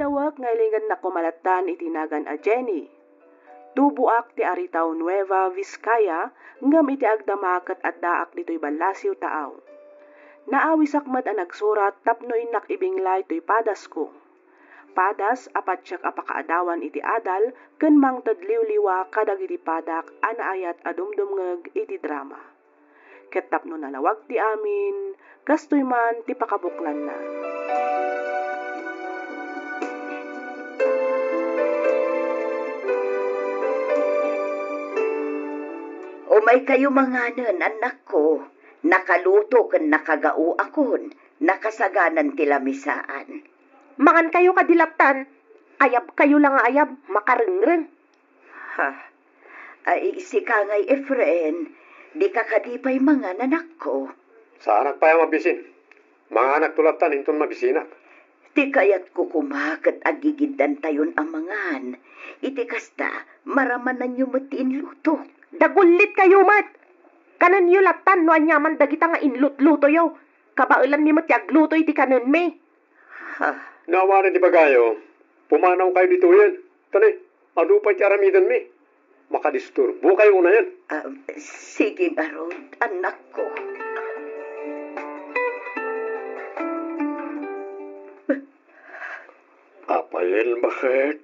Idawak ngailingan na kumalatan itinagan a Jenny. Tubuak ti Aritaw Nueva Vizcaya ngam iti agdamaket at daak dito'y balasiw taaw. Naawisakmat ang nagsurat tapno inak ibinglay to'y padas ko. Padas apatsak apakaadawan iti adal ken mangtadliwliwa kadag iti padak anaayat adumdumngeg iti drama. Ket tapno nalawag ti amin, kastoy man ti pakabuklan na. Umay kayo manganan, anak ko. Nakaluto ken nakagao akon. Nakasaganan ti lamisaan. Mangan kayo kadilaptan. Ayab kayo lang ayab, makarengreng. Ha, ay si Kangay Efren, di ka kadipay mangan, anak ko. Sa anak pa yung mabisin. Mga anak tulatan, hinton mabisinak. Ti kayat ko kumakat agigidan tayon ang mangan. Iti kasta, maramanan nyo matiin luto. Dagulit kayo mat. Kanan yu latan no anyaman dagita nga inlut-luto yo. Kabailan mi matyag luto iti kanan me. Ha, Nawanan di bagayo. Pumanaw kayo dito yan. Tanay, ano pa iti aramidan mi? Makadisturbo kayo una yan. sige nga Rod, anak ko. Apayin, bakit?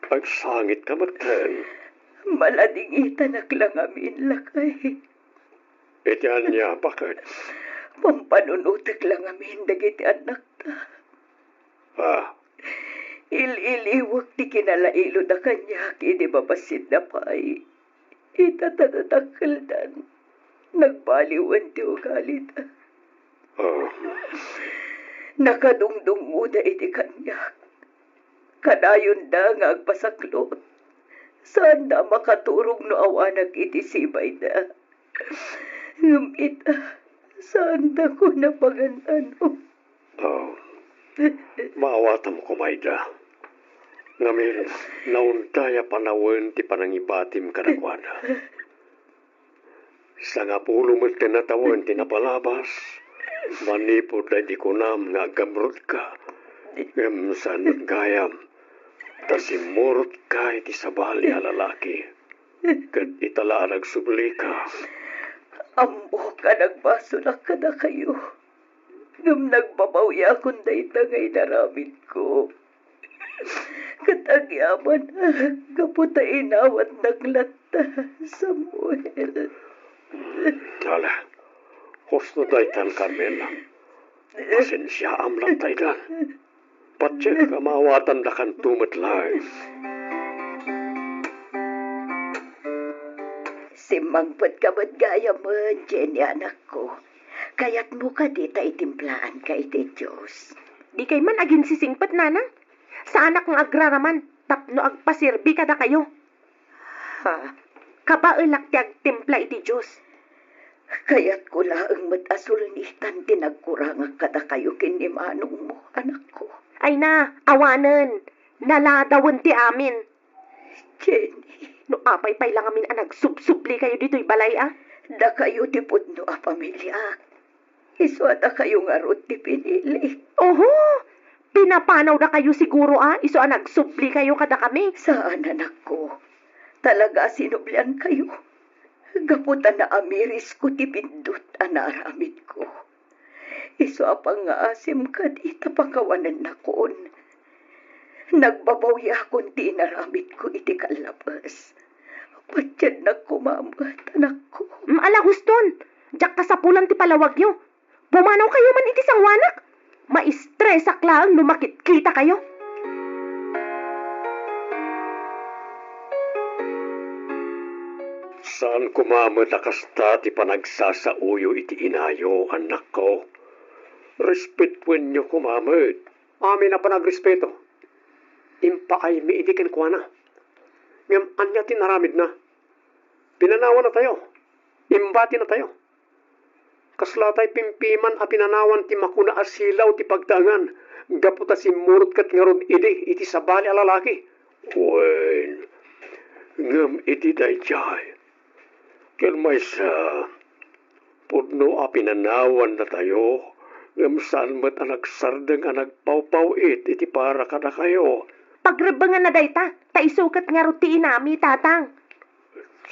Pagsangit ka matken. Maladingitan lang amin lakay. Itian niya, bakit? Pampanunutek lang amin dagiti anak ta. Ililiwag ti kinalailo na kanya kini babasit na pa'y. Itatatatakildan. Nagbaliwan ti ugali ta. Nakadungdung muna iti kanya. Kadayon da nga agpasaklot. Saan na makaturong no awanak iti sibay na. Ngamit, saan na ko napagandano? Maawatam ko, Maida. Ngamin, nauntaya panawin ti panangibatim kadagwada. Sa nga pulumot ka natawan ti napalabas, manipod na di kunam nga gamrot ka. Ngam sanot gayam, tasimurot ka iti sabali a lalaki. Kat itala nagsubli ka. Ambo ka nagbaso na ka na kayo. Ngam nagbabawya akong daitangay naramid ko. Katagyaman, kaputa inawat naglata, Samuel. Tala, husto daitan Carmela. Pasensya amlat taidan. Patsek ka mawatan da kan tumatlay. Simangpot ka ba't gaya mo, Jenny, anak ko. Kaya't mo ka dita itimplaan ka iti Diyos. Di kay man agin sisingpat nana. Sa anak ng agraraman, tapno agpasirbi kada kayo. Ha? Kabailak ti agtimpla iti Diyos. Kaya't ko laang matasulnitan tinagkurang kada kayo kinimanong mo, anak ko. Ay na, awanan. Naladawan ti amin. Jenny, No apay-pay lang amin ang nagsubsubli kayo dito'y balay ah. da kayo ti pudno a pamilya. Iswata kayo nga rot ti pinili. Oho, pinapanaw na kayo siguro ah. Iso ang nagsubli kayo kada kami. Saan, anak ko? Talaga sinublian kayo. Gaputan na amiris ko ti pindot anaramid ko. Iso apang nga asim ka di tapakawanan na koon. Nagbabawya akong ti inaramid ko iti kalabas. Patyad na kumamat, anak ko. Ala guston, jak kasapulan ti palawag yo. Pumanaw kayo man iti sangwanak. Maistresa lang lumakit kita kayo. Saan kumamot akasta ti panagsasauyo iti inayo, anak ko? Respetwen nyo kumamot. Amin na panagrespeto. Impaay mi idikin kwa na. Ngam anya tinaramid na. Pinanawan na tayo. Imbati na tayo. Kaslatay pimpiman a pinanawan ti makuna asilaw ti pagdangan. Gaputa si murot kat ngaron iti sabali a lalaki. Wen, ngam iti dayjay. Kelmay sa pudno a pinanawan na tayo. Ngamsaan mo't anak sardeng anak pawpawit iti para kada kayo. Pagrebangan na dayta, taisukat nga rutiin nami, tatang.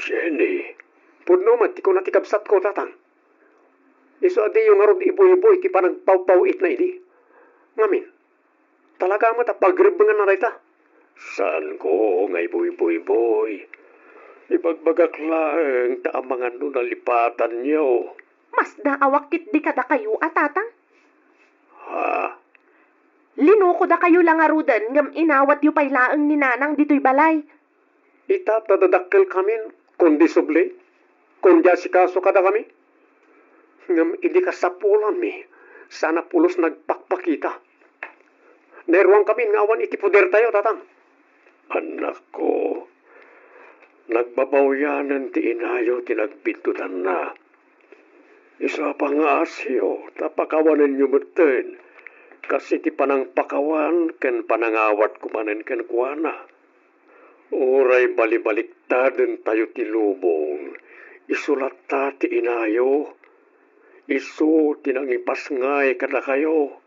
Jenny, puno man ti ko natikabsat ko, tatang. Iso adi yung arod iboy-iboy ti panagpawpawit na idi. Ngamin, talaga mo ta pagrebangan na dayta. Saan ko nga iboy-boy-boy? Ibagbagak lang ta ang mga nalipatan niyo. Mas naawakit di kada kayo, tatang. Ha? Linuko da kayo lang arudan ngam inawat yu paylaang ni nanang dito'y balay. Itatadadakkel kamin, kundi subli, kundi asikaso kada kami. Ngam idi kasapulan mi, sana pulos nagpakpakita. Neruang kami ngawan iti puder tayo, tatang. Anak ko, nagbabawyanan ti inayo tinagbintutan na. Isa pa nga asyo, tapakawanan nyo muten. Kasi ti panang pakawan, ken panangawat kumanen ken kuana. Uray balibaliktadin tayo ti lubong. Isulat ta ti inayo. Isu tinangipas ngay kada kayo.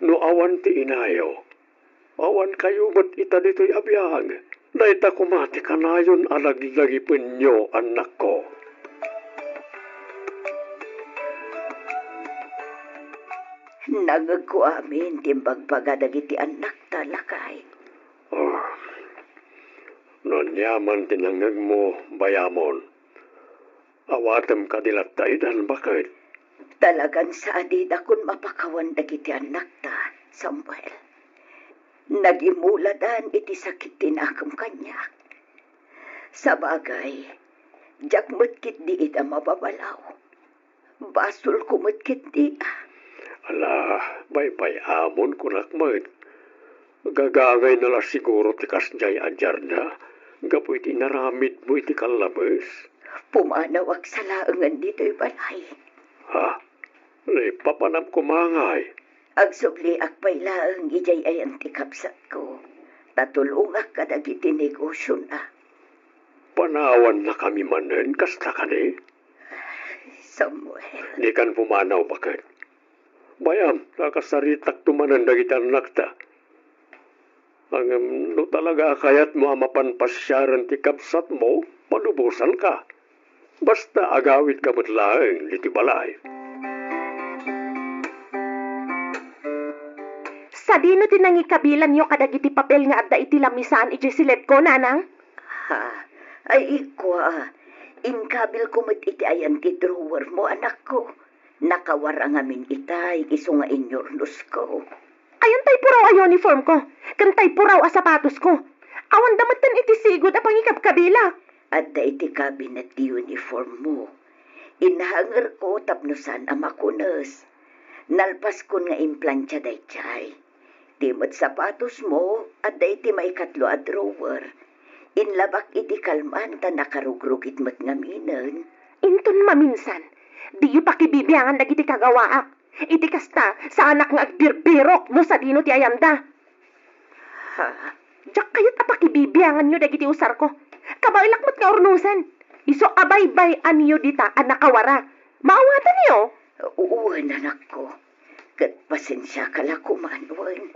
No awan ti inayo. Awan kayo mat ita dito'y abiyang. Naita kumati kanayon alaglagipin nyo, anak ko. Nagagko amin timbagpagadag iti anak talakay. Oh, nonyaman tinangag mo, bayamon. Awatem kadilat tayo dan bakit? Talagan sa adid akon mapakawan dagiti anak ta, Samuel. Nagimuladan iti sakit tinakam kanya. Sa bagay, jak mutkit di ita mababalaw. Basul ko mutkit di. Ala, bay amon kunakmat. Gagangay na lang siguro ti kasjay ajar na. Gapo iti naramid mo iti kalabas. Pumanawag sa laangan dito'y balay. Ha? Papanam kumangay. Agsubli akpay laang ijay ay antikapsat ko. Tatulungak kadag iti negosyo na. Panawan na kami manen, kasta ka ni? Samuel. Di kan pumanaw bakit? Bayam, nakasaritak tumanan dagiti anak ta. Ang no talaga kayat mo mapanpasyaran ti kapsat mo, malubusan ka. Basta agawit ka matlaeng liti balay. Sa dino tinangi kabilan yo kadag iti papel nga adda iti lamisan iti silet ko, nanang? Ha, ay ikwa. Inkabil ko mat iti ayan ti drawer mo, anak ko. Nakawarang amin itay, iso nga inyornos ko. Ayon tay puraw a uniform ko. Kan tay puraw a sapatos ko. Awan damatan iti sigod a pangikabkabila. At da iti cabinet ti uniform mo. Inahanger ko tapnosan ang makunas. Nalpas ko nga implantya day chay. Timot sapatos mo at da iti may katlo a drawer. Inlabak iti kalman ta nakarugrugit mat nga minan. Inton maminsan. Di yu pakibibiyangan dagiti kagawaak. Iti kasta sa anak nga agbirbirok no sa dino ti ayanda. Ha? Diyak kayot a pakibibiyangan nyo dagiti usar ko. Kabailak mo't nga urnusan. Iso abay-bay anyo dita a nakawara. Maawatan niyo? Uwan, anak ko. Kat pasensya ka lang kumanwan.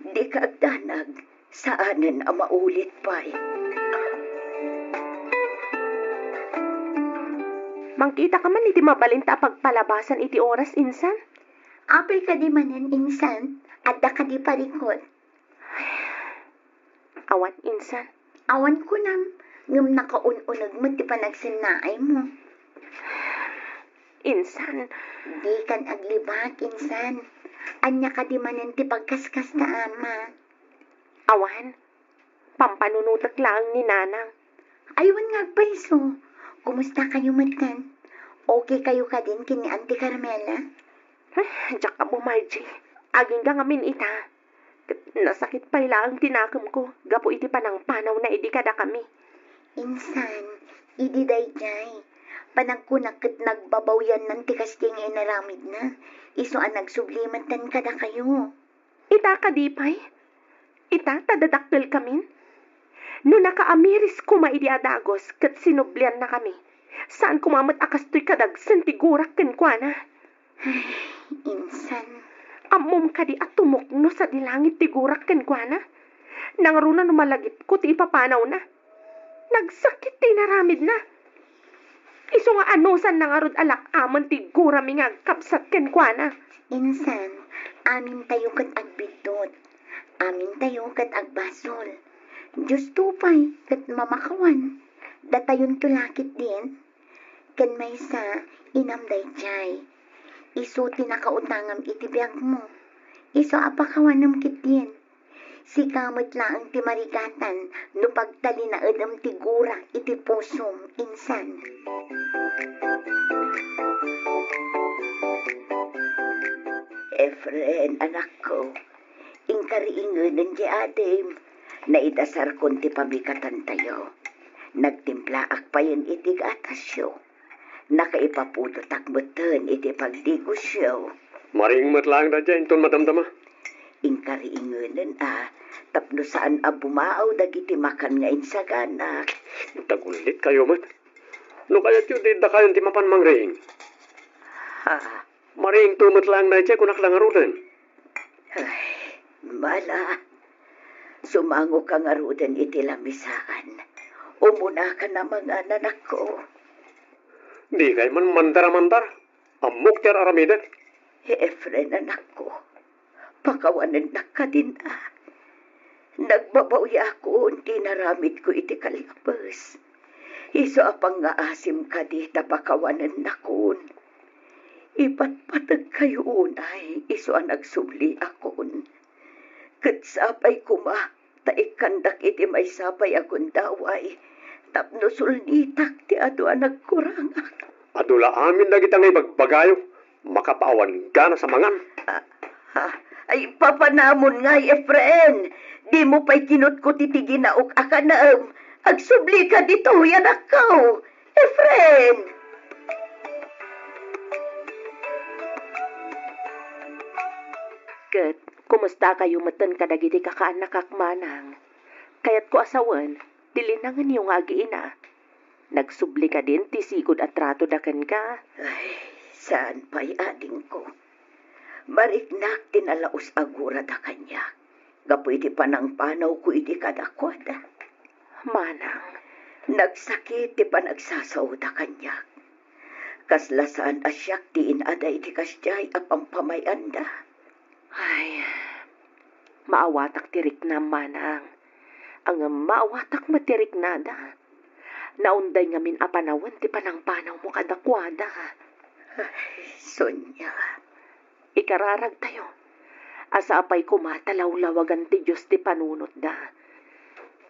Di ka agdanag. Saanan ang maulit pa eh. Mangkita ka man iti mabalinta pagpalabasan iti oras insan. Apay ka di manan insan, adda ka di palikot. Awan insan. Awan ko nam, ngam nakaununag mo ti panagsinaay mo. Insan. Di kan aglibak, insan. Anya ka di manan ti pagkaskas na ama. Awan. Pampanunutak lang ni nanang. Aywan nga paiso. Kumusta kayo matan? Okay kayo ka din kini Auntie Carmela? Diyak ka mo, Margie. Aging ka ngamin ita. Nasakit pa ilang tinakam ko. Gapo iti panang panaw na idi kada kami. Insan, idi dayjay. Panagkunakit nagbabawyan ng tikas ting inaramid na. Iso ang nagsublimantan kada kayo. Ita ka di pay? Ita tadadakpil kamin? No nakaamiris ko maidi adagos kat sinublian na kami. Saan kumamat akas to'y kadag sentigurak kenkwana? Insan, Amom ka di at tumokno sa dilangit ti gurak ken kuana. Nangruna no malagip ko ti ipapanaw na. Nagsakit ti naramid na. Iso nga anusan nangarod alak amon ti gura mi nga kapsat ken kuana. insan, amin tayo kat agbidot. Amin tayo kat agbasol. Diyos tupay kat mamakawan. Datayon tulakit din. Kan may sa inamday jay. Iso tinakautangam itibiyag mo. Iso apakawanam kit din. Si kamot laang ti marigatan no pagtali na edam ti gura iti pusom insan. Efren, anak ko, ingkariingan di adim, na idasar kon ti pabikatan tayo. Nagtimplaak pa yan iti atasyo. Nakaipaputotak beten iti pagdigusyo. Maringmat lang da dyan, ton madamdama. Ingkariinganan tapno saan bumaaw dagiti makan nga insagana. Tagulit kayo, mat. No kaya tiyo, di da kayo ti mapan mangring. Ha, Maring tumat lang na dyan, kunak lang arudan. ay, mala. Sumango ka nga rudan iti lamisaan. Umuna ka na mga nanak ko. Di kayo man mandara-mandar. Amok tiar aramidan. Efren, anak ko. Pakawanan na ka din Nagbabawya ako, hindi naramid ko iti kalabas. Iso apang nga asim ka di tapakawanan na kun. Ipatpatag kayo unay, iso ang nagsubli akon. Katsapay kuma, taikandak iti may sapay akong daway. Tapno sulnitak ti ado ang nagkurangak. Adula amin na kita ngay bagbagayo. Makapaawan ka na sa mangan. Ay, papanamon nga, Efren. Di mo pa'y kinot ko titiginaok akanaam. Agsubli ka dito, yanak ko. Efren! Ket, kumusta kayo matan kadagiti kakaanak akmanang? Kayat ko asawan, dilinangan yung agiina. Nagsubli ka din, tisigod at trato dakan ka. Ay, saan pa'y ading ko? Mariknak tinalaos agura da kanya. Gapo iti panang panaw ko iti kadakwada. Manang, Nagsakit ti panagsasaw da kanya. Kaslasaan asyak ti inaday ti kasyay apang pamayanda. ay, maawatak tirik na manang. Ang maawatak matirik na da. Naunday ngamin apanawan ti panangpanaw mo kadakwada. Sonya, Ikararag tayo. Asa apay kumatalaw-lawagan ti Diyos ti panunot da.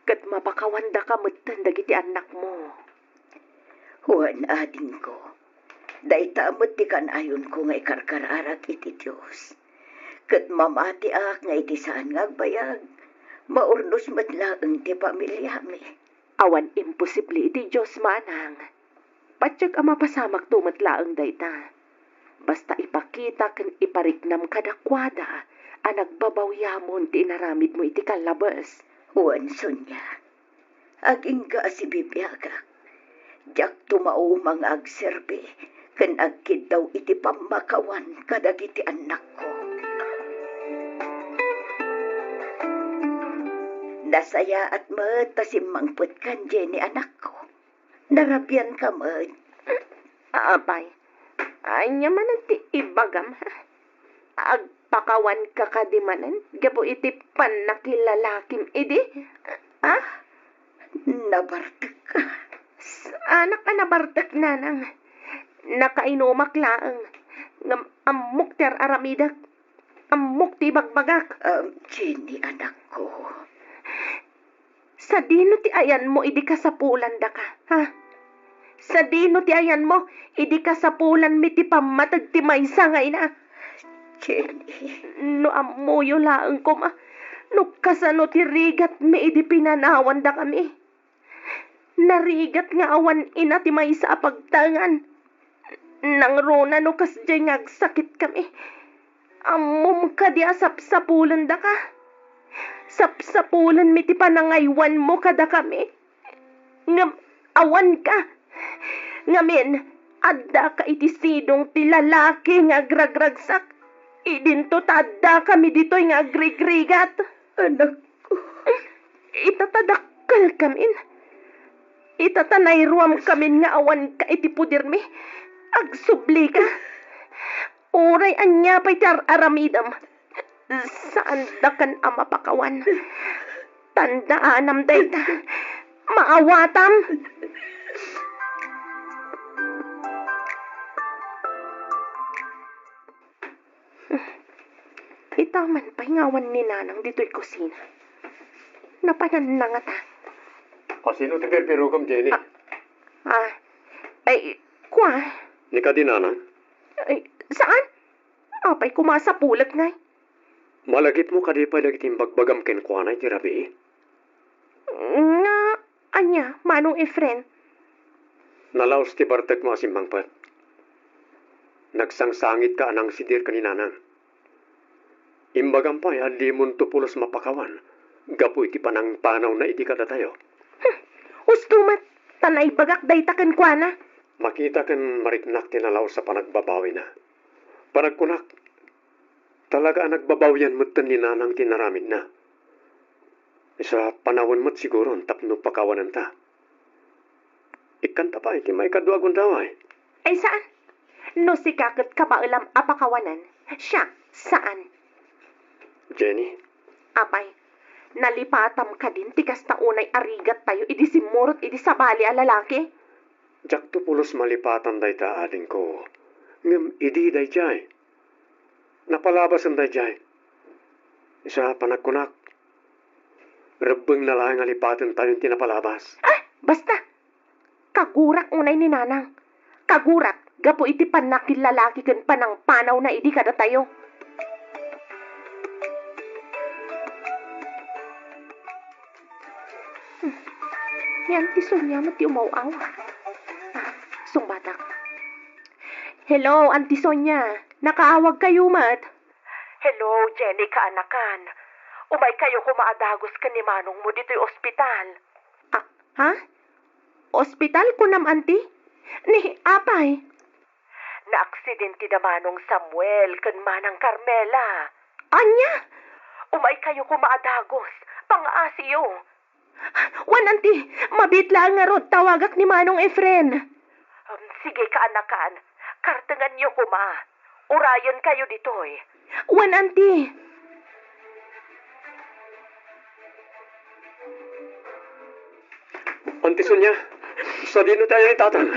Kat mapakawanda ka matan dagiti anak mo. huwan ading ko. Dayta amot ti kanayon ko nga ikarkararag iti Diyos. Kat mamati ak nga iti saan nga agbayag. Maurnos matlaang ti pamilya mi. Awan imposible iti Diyos manang. Patyag ang mapasamak tumatlaang dayta. Basta ipakita ken ipariknam kadakwada ang nagbabawyamon ti inaramid mo iti kalabas. Huwan Sonya, aging ka si bibiyaga. Diyak tumao mga agserbe, ken agkid daw iti pamakawan kadagiti anak ko. Nasaya at matasimmangput kan Jenny anak ko. Narabyan ka man. Abay, anya man ti ibagam ha. Agpakawan ka kadimanan, gabo iti panakilalakim idi. Ah, Nabartag ka. anak ka nabartak nanang. Nakainumak laang. Ngam amok ter aramidak. Amok ti bagbagak. Jenny anak ko. Sa dino ti ayan mo, idi ka sa pulan da ka, ha? Sa dino ti ayan mo, idi ka sa pulan mi ti pamatag ti maysa nga ina. Jenny. No amuyo laang ko ma, no kasano ti rigat mi idi pinanawan da kami. Narigat nga awan ina ti maysa pagtangan. Nang rona no kasjay ngagsakit kami. Amom ka di asap sa pulan da ka. Sapsapulan mi ti panangaywan mo kada kami. Ngam, awan ka. Ngamin, Adda ka iti sidong ti lalaki nga agragragsak. Idinto tadda kami dito'y nga agrigrigat. Anak ko. Itatadakkel kamin. Itatanayruam kamin nga awan ka iti pudirmi. Agsubli ka. Uray anya pa'y aramidam. Saan da kan ama pakawan? Tandaanam dayta. Maawatam. Itaman pa'y ngawan ni nanang dito'y kusina. Napanan na nga ta. Sino ti perperugam, Jenny? Ay, kwa? Ni ka din, nanang? Ay, saan? Apay kumasapulat ngay. Malagip mo kadi pa naging bagbagam ken kuanay ti rabi. Nga, anya, manong Efren. Nalaos ti Bartek mo asimbang pat. Nagsangsangit ka anang sidir ka ni nanang. Imbagam pa ya, di mo tupulos mapakawan. Gapu iti panang panaw na iti kada tayo. Ustumat, tanay bagak daytaken kwa na. Makita ken mariknak tinalaos sa panagbabawi na. Panagkunak, talaga nagbabawian mo't ni nanang tinaramid na. Sa panawon mo't siguro tapno pakawanan ta. Ikan ta pa iti may kaduagon daway. Ay saan? No si kakot kapaulam apakawanan. Siya, saan? Jenny, Apay, nalipatam ka din tikas ta unay arigat tayo idi simurot idi sabali a lalaki. jak to pulos malipatan day ta ading ko. Ngem idi day jay. Napalabas ang day jay. Isa panagkunak. Rebeng na lang alipatan tayo tinapalabas. Basta, kagurak unay ni nanang. Kagurak, gapo iti panakil lalaki ken panang panaw na idi kada tayo. Yan, ti Sonia mo ti umaw-aw. Sungbatak. Hello, Auntie Sonia. Nakaawag kayo, mat. Hello, Jenny, kaanakan. Umay kayo kumaadagos ka ni manong mo dito'y ospital. Ha? Ospital kunam, Auntie? Ni, apay? Na-aksidente na manong Samuel kan manang Carmela. Anya? Umay kayo kumaadagos. Pang-asiyo. Wan, Auntie, mabitla nga rod tawagak ni manong Efren. Sige, kaanakan. Kartengan niyo kuma. Urayan kayo dito'y. Wan, Auntie. Auntie Sonia, sa dino tayo ni tatan.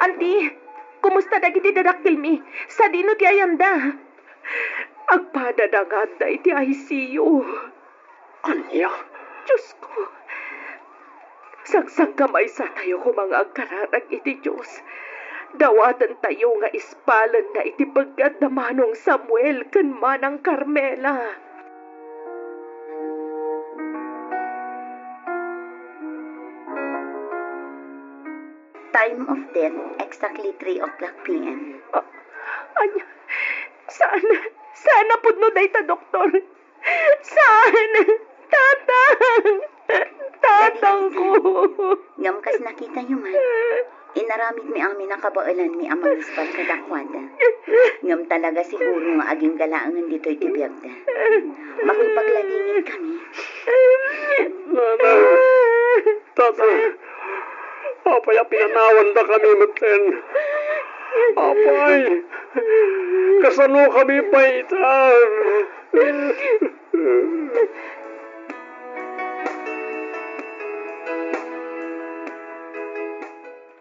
Auntie, kumusta dagiti dadaktil mi? Sa dino ti ayanda? Agpadadagat da iti ICU. Anya? Diyos ko. Sagsang kamay sa tayo ko mga agkararag iti Diyos. Dawatan tayo nga ispalan na iti pagkat na manong Samuel kan manang Carmela. Time of death, exactly 3 o'clock p.m. Anya, saan na pud no dayta, doktor? Saan? Tatang ko. Ngam kas nakita nyo man, inaramid mi amin nakabailan mi amang ispal kadakwada. Ngam talaga siguro nga aging galaangan dito'y tibiyagda. Makipaglalingin kami. Nanay, tatan, apay pinanawan da kami maten. Apay, kasano kami paitan.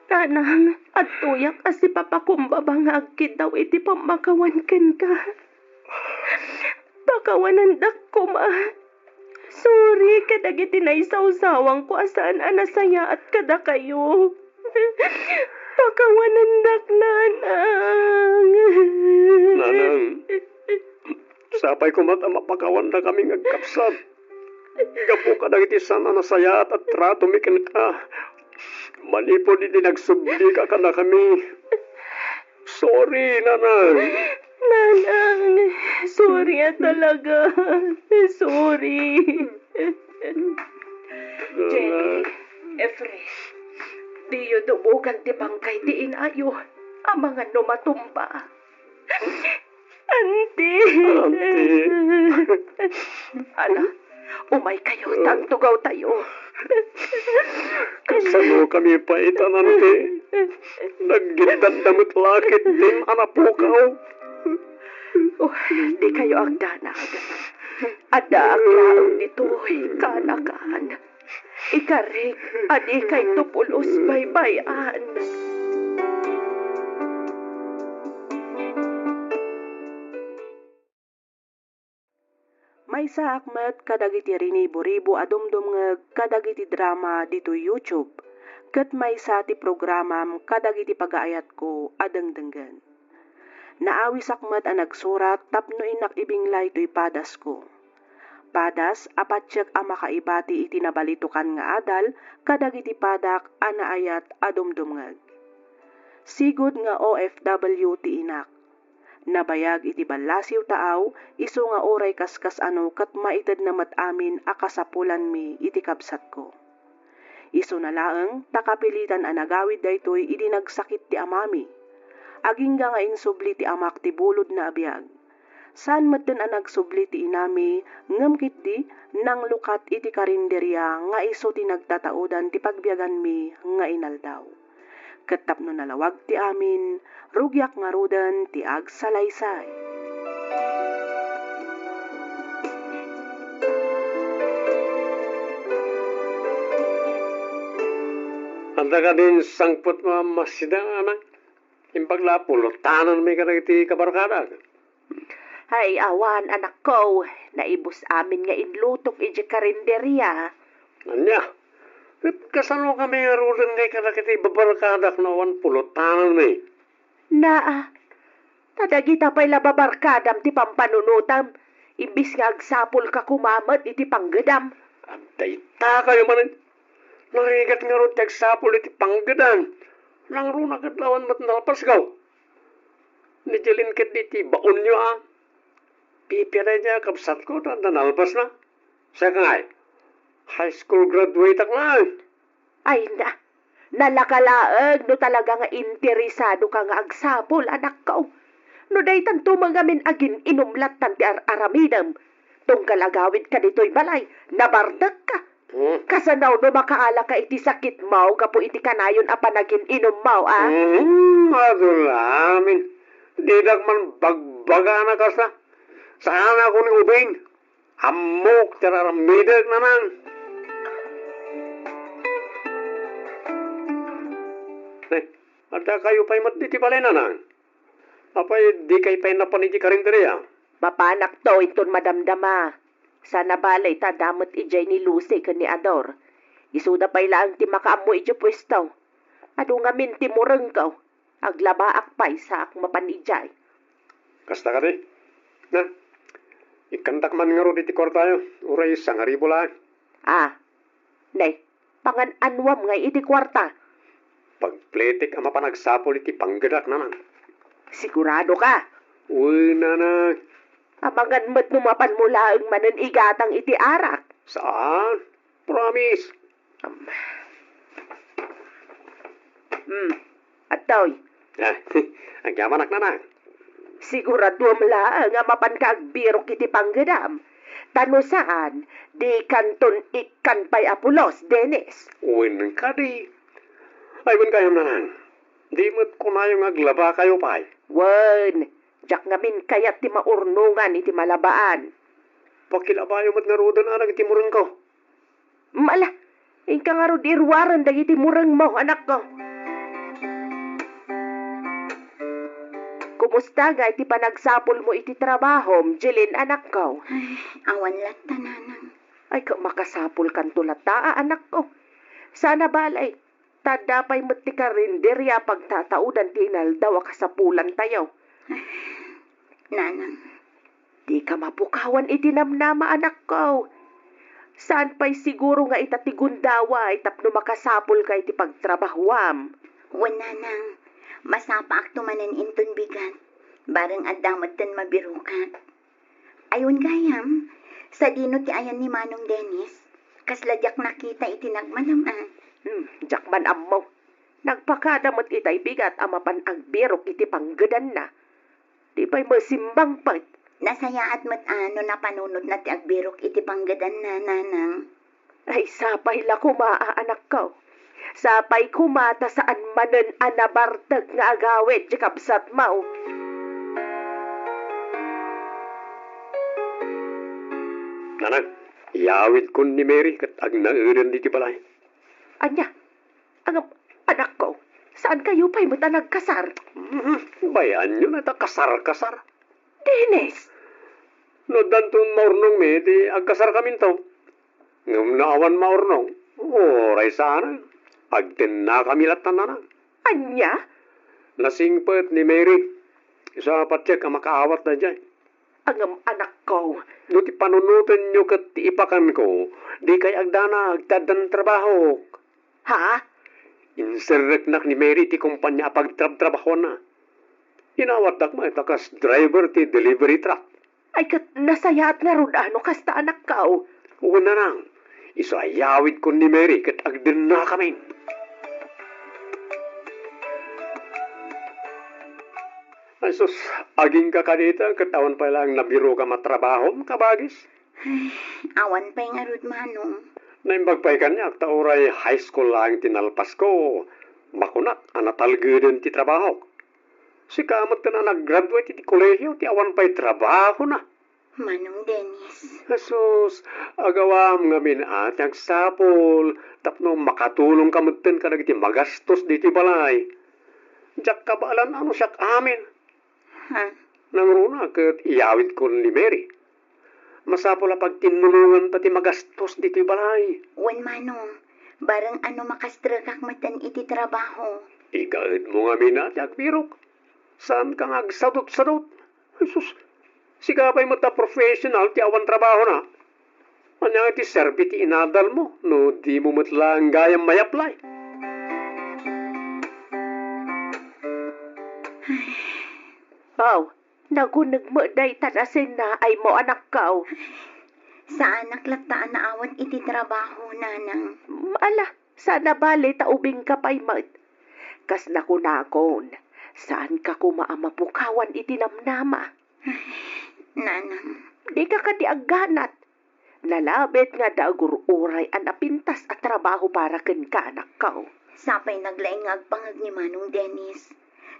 Tanang, at tuyak as si papakumbaba nga agkid daw iti pamakawan ken ka. Pakawanan dak ko ma. Sorry, kadagiti na isaw-sawang ko asaan anasaya at kada kayo. Pakawanan dak, nanang. Nanang, sapay ko mata mapakawan na kami ngagkapsat. Gapo ka dagiti sana nasaya at trato mikin ka. Manipo di nagsubli ka na kami. Sorry, nanang. Nanang, sorry talaga. Sorry. Jenny, Efren, diyo dubugan ti bangkay ti inayo, ang mga numatumba. Auntie! Ala, umay kayo, tagtugaw tayo. Kasano kami pa itanante? Naggindan-damot lakit din anapukaw. Oh, di kayo ang danag. Ada ang laang nito'y kanakaan. Ikarig, adi kay tupulos baybayan. May sa akmet kadagiti riniburibo adumdum nga kadagiti drama dito YouTube. Ket may sa ti programam kadagiti pagaayat ko adengdenggen. Naawi sakmet ang nagsurat tapno inak ibinglay to'y padas ko. Padas apatsyak ang makaibati iti nabalitukan nga adal kadagiti padak anaayat adumdumngag. Sigud nga OFW ti inak. Nabayag iti balasiw taaw, iso nga oray kaskas ano kat maitad na matamin akasapulan mi iti kabsat ko. Iso na laeng takapilitan ang nagawid daytoy idi nagsakit ti amami. Agingga nga insubli ti amak ti bulod na abiyag. Saan maten ang nagsubli ti inami, ngem kitdi nang lukat iti karinderya nga iso ti nagtataudan ti pagbiyagan mi nga inaldaw. Katapno nalawag ti amin, rugyak nga rudan ti agsalaysay. Anda ka din sangpot mga masida anak. Impaglapulo, tanan may karagiti kabarkada. Ay, awan, anak ko, naibus amin nga inlutok iti karinderya. Anya, kasano kami nga rudan ngay karagiti babarkadak na 10 tanan may. Naa, tadagita pa'y lababarkadam ti pampanunutam, imbis nga agsapol ka kumamat iti panggedam. Abday ta kayo manin. Narigat nga ron tagsapol iti panggedan. Nang runa katlawan mat nalpas gaw. Nijilin kat iti baon nyo Pipira niya kapsat ko na nalpas na. Siya ka ngay. High school graduate ak na. Ay na, nalakalaag no talaga nga interesado ka nga agsapol, anak ko. No day tanto mga min agin inumlat tanti aramidam. Tong kalagawid ka dito'y balay, nabardag ka. Kasanaw no makaala ka iti sakit mau, kapo iti kanayon apanagin inom mau, Adulamin. Didak man bagbaga na kasa. Saan ako ni ubing? Amok tararamidag naman. Ada kayo pa'y matiti balay na nang. Apay di kayo pa'y napaniti karinteriya. Mapanak to iton madamdama. Sana balay ta damot ijay ni Lucy kan ni Ador. Isuda pa'y lang ti makaamo iti pwesto. Ado nga min ti mureng ka. Aglabaak pa'y sa ak mapanijay. Kasta ka di? Na, ikantak man nga ro di ti kwartayo. Uray sangaribo lang. Nay, pangan-anwam nga iti kwarta. Pagpletik ang mapanagsapol iti panggedak naman. Sigurado ka? Uy, nanay. Amangan mo't numapan mula ang manan igatang iti arak. Saan? Promise. Atoy. Ang yamanak na. Sigurado mla nga mapan kaagbirok iti panggedam. Tano saan, di kanton ikan pa'y Apulos, Dennis. Uwin ka di. Ay, win kayo nanan. Di mo't kunayong aglaba kayo pa'y. Wen, jak ngamin kayat ti maurnungan iti malabaan. Pakilabayo mo't narudan anak iti murang ko. Mala, ingka nga ro dirwaran dagiti murang mo, anak ko. Kumusta nga iti panagsapol mo iti trabaho, Jeline, anak ko? Ay, awan lang tananang. Ay, makasapol kan tulata, anak ko. Sana balay, tadapay mo't ti karinderya pagtataudan ti inaldaw akasapulan tayo. Ay, nanang. Di ka mapukawan iti namnama, anak ko. Saan pa'y siguro nga itatigundawa itapno makasapol ka iti pagtrabahuam? Wala nang. Masapa ak tumanan inton bigat. Barang adamot tan mabirukat. Ayun gayam, sa dino ti ayan ni Manong Dennis, kasladyak nakita itinagmanam Jakman ammo. Nagpakadamot itay bigat amapan ang birok iti panggadan na. Di ba'y masimbang pat? Nasayaat mo't ano na panunod na ti agbirok iti panggadan na, nanang. Ay sapay la kumaa anak ko. Sapay kumata saan manen anabartag nga agawit di kapsat mau. Nanang, iyawid ko ni Mary kat ag nangeudan di ti balay. Anya, ang anak ko, saan kayo pa'y mata nagkasar? Bayan nyo na ta kasar-kasar. Dennis, No dantun maurnong me, di agkasar kami to. Ngam naawan maurnong, oray sana. Agtin na kami latan na. anya? Nasingpet ni Mary. Isa patsyak ang makaawat na dyan. Ang anak ko, No ti panunutan nyo kat ti ipakan ko, di kay agdana agtadan trabaho. ha? Inserrek nak ni Mary ti kumpanya pagtrabaho na. Inawat dak may takas driver ti delivery truck. Ay kat nasayat nga rod ano kasta anak ko. Una nang, iso ayawid ko ni Mary kat agdin na kami. Ay sus, aging ka kanita, katawan pa lang nabiro ka matrabaho, kabagis. Awan pa'y nga rod, manong. Naimbagpay kanya, tauray high school lang tinalpas ko. Makunat, anatalguden ti trabaho. Si kamot ka na nag-graduate ti kolehiyo, ti awan pa'y trabaho na. Manong Dennis. Jesus, agawam nga minat, nagsapol, tapno makatulong kamutin ka nagiti magastos diti balay. Diyak kabalan ano siyak amin. Ha? Nangruna kat iyawid ko ni Mary. Masapol pag tinulungan pati magastos diti balay. Wen manong, barang ano makastragak matan iti trabaho. Igaid mo nga minat, yagbirok. Saan ka nga agsadot-sadot? Jesus, sigapay mo ta professional ti awan trabaho na. Anya ti serbi ti inadal mo, no di mo matlang gayang may apply. Wow, nagunag mo day tanasin na ay mo anak ko. Saan naklataan na awan iti trabaho, nanang? Ala, sana bali taubing ka pa'y mat. Kas nakunakon, saan ka kumaamapukawan iti namnama? Nanang. Di ka kati agganat. Nalabit nga dagururay ang napintas at trabaho para ken ka anak ko. Sapay naglaingag pangag ni Manong Dennis.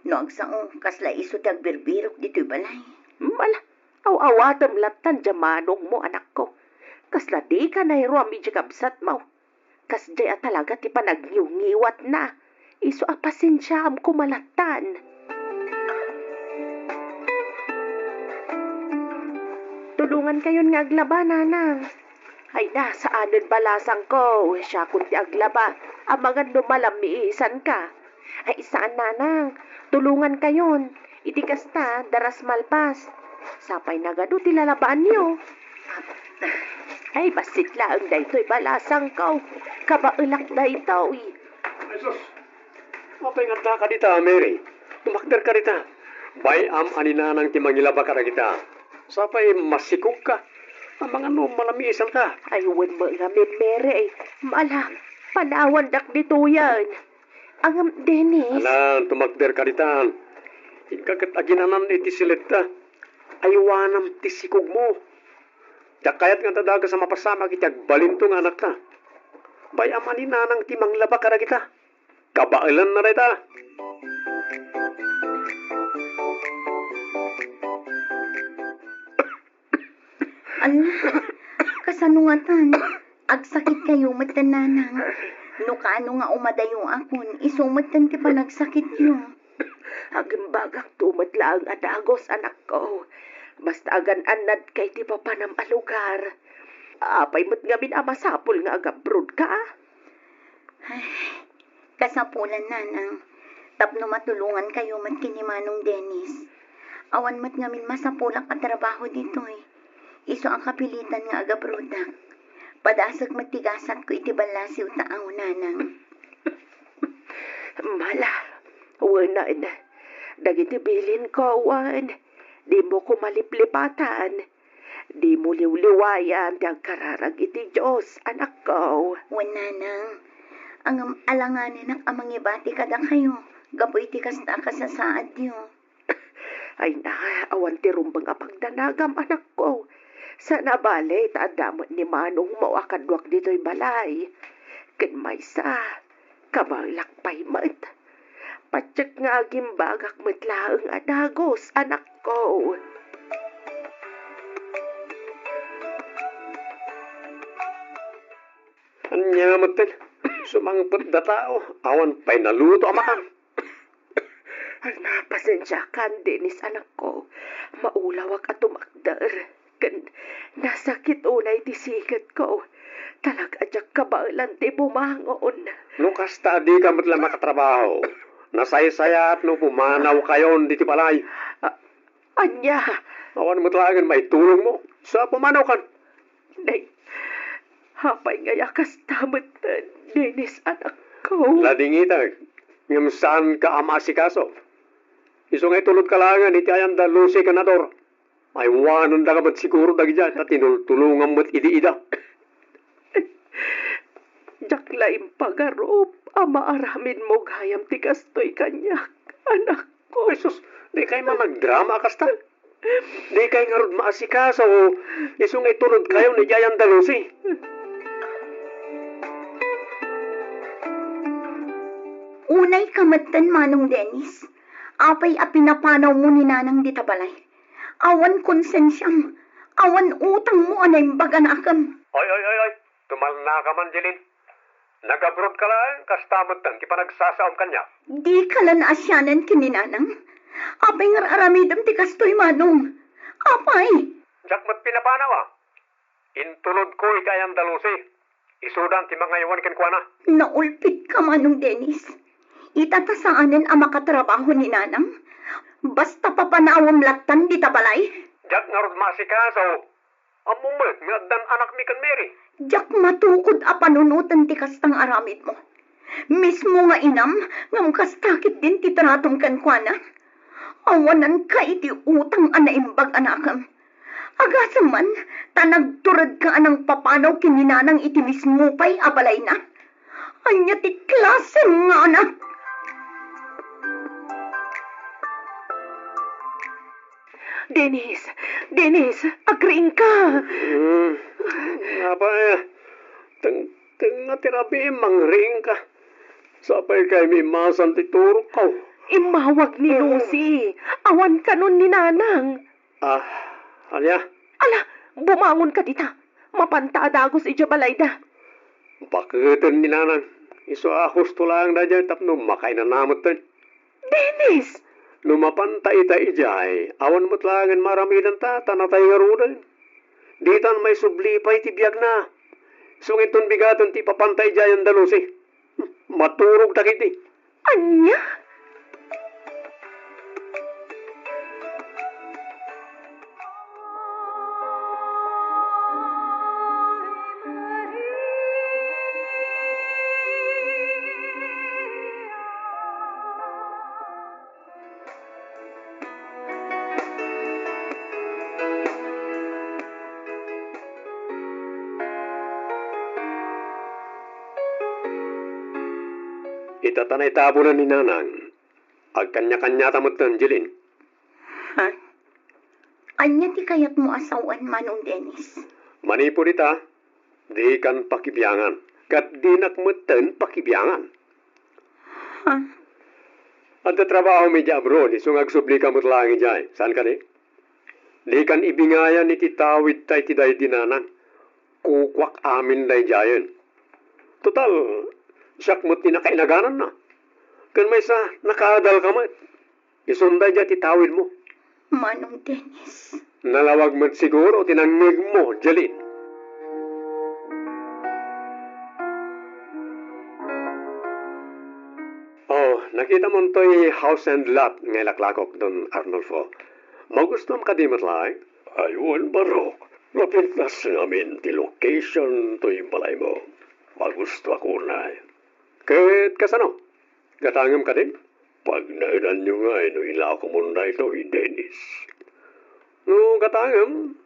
No agsao, kasla iso dagbirbirok dito'y balay. Ala, aw-awatam latan jamanong mo anak ko. Kasla di ka na iruam ijikabsat mo. Kas jaya talaga ti panagnyungiwat na. Iso apasensya am kumalatan. Tulungan kayon nga aglaba, nanang. Ay na, saanan balasang ko. Siya kunti aglaba. Ang mga numalamiisan ka. Ay saan, nanang? Tulungan kayon. Iti kasta, daras malpas. Sapay nagado ti lalabaan niyo. Ay, basit lang daytoy balasang ko. Kabailak daytoy. Jesus, mapinganda ka dita, Mary. Tumakder ka dita. Bayam aninanang ti mangilaba ka na kita. Sapay masikog ka. Ang mga malamisan ka. Ay, wan mo nga Mary. Mala, panawan dak dito yan. Ang Dennis. Alam, tumakder ka dita. Ikakat aginanan iti silita. Aywanam ti sikog mo. Dakayat nga tadaga sa mapasama kitag balintong anak ta. Bayam aninanang ti manglaba ka na kita. Kabailan na rita. Ala, kasanungatan. Agsakit kayo matan, nanang. No kaano nga umadayo akon, isumatan ti panagsakit yun. Agimbagak tumat lang adagos anak ko. Basta agan anad kay ti papanam a lugar. Apay mo't nga amasapol nga agabrod ka. Ay, kasapulan, nanang. Tapno matulungan kayo mat kini Manong Dennis. Awan mat ngamin masapulak at trabaho dito eh. Iso ang kapilitan nga agabrodak. Padasag matigasan ko iti balasiw taaw, nanang. Mala, wanan. Dagiti bilin ko, wan. Di mo ko maliplipatan. Di mo liwliwayan ti agkararag iti Diyos, anak ko. Wan, nanang. ang alanganin ng amang ibati kada kayo. Gaboy tikas na kasasaad niyo. Ay na, awan ti rumbang apagdanagam anak ko. Sana bale, taadamot ni Manong mawakadwak dito'y balay. Ken maysa, kamalakpay mat. Patsak nga agimbagak matlaang adagos, anak ko. Anya matin, sumangpet da tao, awan pa'y naluto amakang. Ay na, pasensya kan, Dennis, anak ko. Maulawak at tumakdar. Ken, nasakit unay tisikat ko. Talaga adyak kabalan ti bumangon. No kasta di ka matla makatrabaho. Nasaysaya at no pumanaw kayon diti balay. Anya, Awan matlagan may tulong mo. Sa pumanaw kan. nay, hapay nga yakas tamat, Dennis, anak ko. Ladingitag, ngam saan ka amasikaso. Iso ngay tulod kalangan, iti ayan da lusi kanador. Ay wanon da kabat siguro dagi dyan, at tinulungan mo't idi-ida. Jaklaim pagarop, ama aramin mo gayam ti kastoy kanyak, anak ko. Ay sus, di kay man nagdrama kasta. Di kay nga rod maasikaso, iso ngay tulod kayo ni Jayan da lusi. Unay kamatan Manong Dennis. Apay apinapanaw mo ni Nanang di tabalay. Awan konsensyam. Awan utang mo anay baganakam. Ay. Tumal na ka man, Jelin. Nag-abroad ka lang, kastamot tan, ki pa nagsasaom kanya. Di ka lan asyanan kininanang. Apay nga aramidam ti kastoy Manong. Apay. Diyak mat pinapanaw ah. Intulod ko ikayang dalusi. Isudan ti mga iwan ken kuana. Naulpit ka Manong Dennis. Itatasaanan ang makatrabaho ni Nanang. Basta papanawam latan di tabalay. Diyak nga rod masikaso. Amumet, nga dan anak mi kan Mary. Diyak matukod a panunutan ti kastang aramid mo. Mismo nga inam, ngam kastakit din ti tratong kankwana. Awanan ka iti utang anaimbag anakam. Agasam man, tanagturad ka anang papanaw kininanang iti mismo pa'y abalay na. Anya ti klase nga anak. Dennis, agreeing ka. Nga ba teng nga tirabi mangring ka. Sapay kay mi masan ti turok ka. Imawag ni Lucy. Awan ka nun ni Nanang. Alya, Ala, bumangon ka dita. Mapanta adagos ijabalayda. bakitin ni Nanang. Iso ahos tulang da dyan tapno makay na namot tan. Dennis! Lumapantay ta ijay, awan mutlangan maramidan ta, tanatay ngarudan. Ditan may sublipay ti biyag na. Sungiton bigatan ti papantay jayan dalusi. Maturog takiti. Anya? Itatanay tabunan ni Nanang. Ag kanya-kanya tamot tan, Jelin. Ha? Anya ti kayat mo asawan Manong Dennis. Manipo dita, di kan pakibiyangan. Kat di nakmutan pakibiyangan. Ha? At trabaho mi di abroad, isong agsubli ka mutlangi jay. Saan ka di? Di kan ibingayan ni titawid tay tiday dinanang. Kukwak amin day jayan. Total, siyak mo tinakainaganan na. Kan may sa nakaadal ka mat. Isunday dyan titawid mo. Manong Dennis. Nalawag mo siguro tinangnig mo, Jelin. Oh, nakita mo to'y house and lot ng laklakok doon, Arnolfo. Magustom ka di matlay? Ayun, Barok. Napintas namin ti location to'y balay mo. Magusto ako na. Kahit kasano? Gatangam ka din? Pag nainan nyo nga, no ilaw ko muna ito, Dennis. No, gatangam.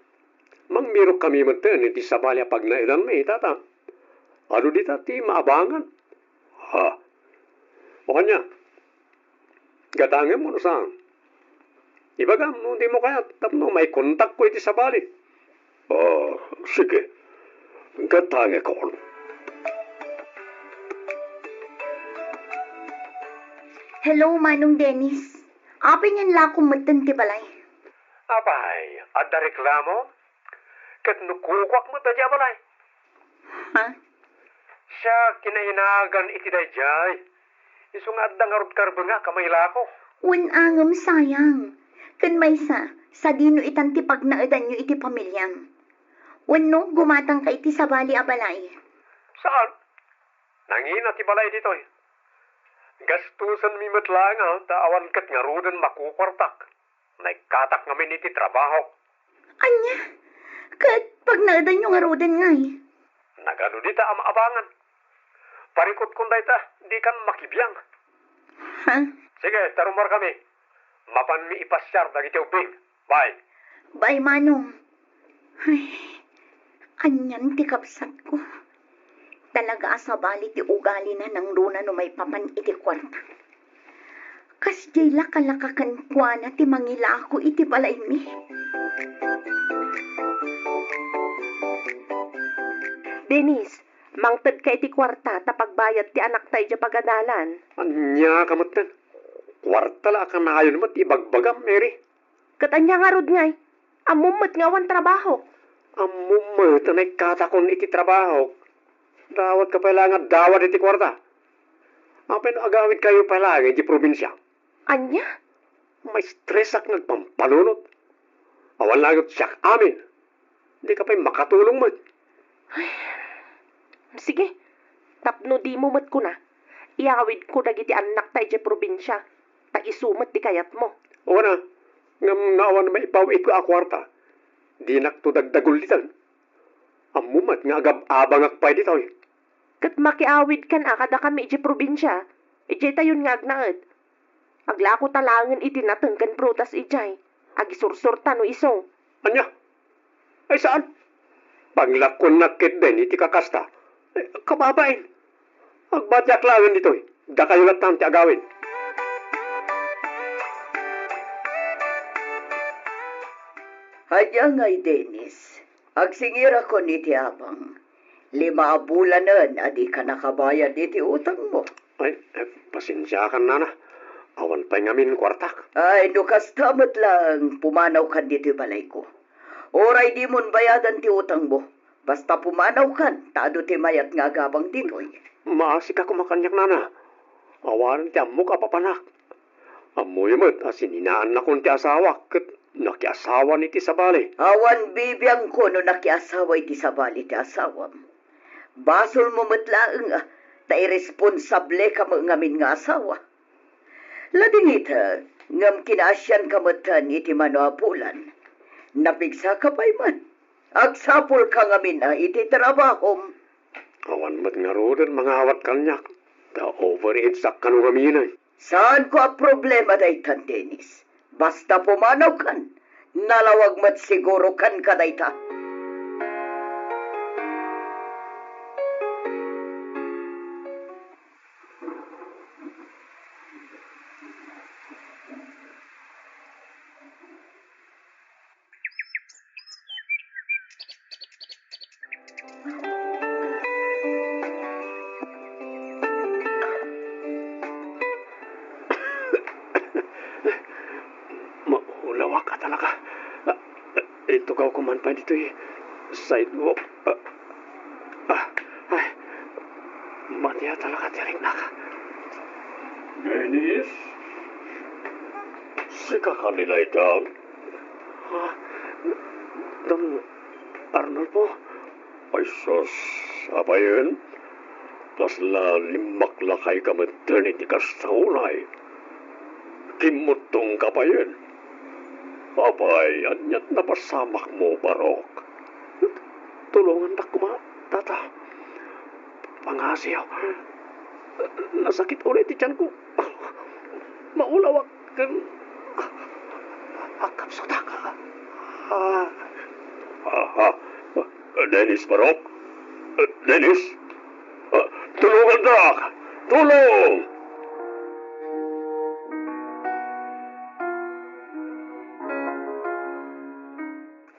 Mangmirok kami matin, iti sabalya pag nainan may tata. Ano di ti maabangan? Ha? O kanya? Gatangin mo na saan? Ibagam, hindi mo kaya tapno may kontak ko iti sa bali. Sige. Gatangin ko. Hello, Manong Dennis. Apin yan la kumatan ti balay. Abay, ada reklamo? Kat nukukwak mo tadya balay. Ha? Siya kinahinagan iti dayjay. Isungat da nga rod nga kamay lako. Unangam sayang. Kan may sa dino itan ti pagnaadan nyo iti pamilyam. Wano, gumatang ka iti sa bali a balay. Saan? Nangina ti balay ditoy. Gastusan mi matlang taawan kat nga rodan makukwartak. Naikatak ngamin iti trabaho. Anya? Kat pagnaadan nyo nga rodan ngay. Nagano di ta amaabangan. Parikot kung ta, di kan makibiyang. Ha? Sige, tarumar kami. Mapan mi ipasyar dagiti ubing. Bye. Bay, Manong. Ay, anyan ti kapsat ko. Talaga sa bali ti ugali na ng runa no may papan iti kwarta. Kas jay lakalakakan kwa na ti mangila ako iti balay mi. Dennis, mangtad ka iti kwarta tapagbayad ti anak tayo dya pagadalan. Anya kamutan. Kwarta la ka na ayon mat ibagbagam, Mary. Katanya nga rod ngay, amumot nga wan trabaho. Amumot na katakon iti trabaho. Dawat ka pala nga dawat iti kwarta. Apen agawid kayo pala nga iti probinsya. Anya? May stress ak nagpampanunot. Awan lagot siya amin. Hindi ka pa'y makatulong mo. Sige, tapno di mo mat ko na. Iawid ko dagiti anak tayo dya probinsya. Taisumat di kayat mo. O na, ngam naawan may ipawit ko a kwarta. Di nakto dagdagul ditan. Amumat nga agab-abang akpay dito. Kat makiawid kan kada kami dya probinsya. Ijay tayon nga agnaad. Aglako talangan itinatengkan prutas ijay. Agisursurta no iso. Anya? Ay saan? Paglakon nakit din iti kakasta. Kababain. Agbadyak langan dito. Da kayo latan ti agawin. Hadya ngay, Dennis. Agsingira ko ni ti abang. 5 bulanan adi ka nakabayad iti utang mo. Ay, pasensya ka na. Awan pa'y ngamin kwartak. Ay, nukas tamot lang pumanaw kan dito balay ko. Oray di mon bayadan ti utang mo. Basta pumanaw kan, taado ti mayat nga gabang ditoy. Maasik ako makanyak nana. Awan ti amok apapanak. Amoy mo't asininaan na kong ti asawa. Kat nakiasawa ni ti sabali. Awan bibiyang ko no nakiasawa iti sabali ti asawam. Basol mo matlaang ta irresponsable ka mo ngamin nga asawa. Lading ita, ngam kinasyan ka matan iti manoapulan. Napigsa ka pa'y man. Agsapul ka ngamin iti trabahom. Awan mat nga rodan mga awat kanyak. Da overhead sa kanugaminay. Saan ko ang problema daytan, Dennis? Basta pumanaw kan, nalawag mat siguro kan ka dayta. Maulawa ka talaga. Ito ka kuman pa dito sidewalk. Ay, matiya talaga tirik na ka. Dennis? Sika ka nila ito. Don Arnold po? Ay sus, apa yun? Plus limak lakay ka maternity ka sa ulay. Kimutong ka pa yun. Abay, anyat na pasamak mo, Barok. Tulungan na kuma, tata. Pangasiyaw. Nasakit ulit tiyan ko. Maulawak kan. Akap sa taka. Dennis, Barok. Dennis. Tulungan na. Tulong!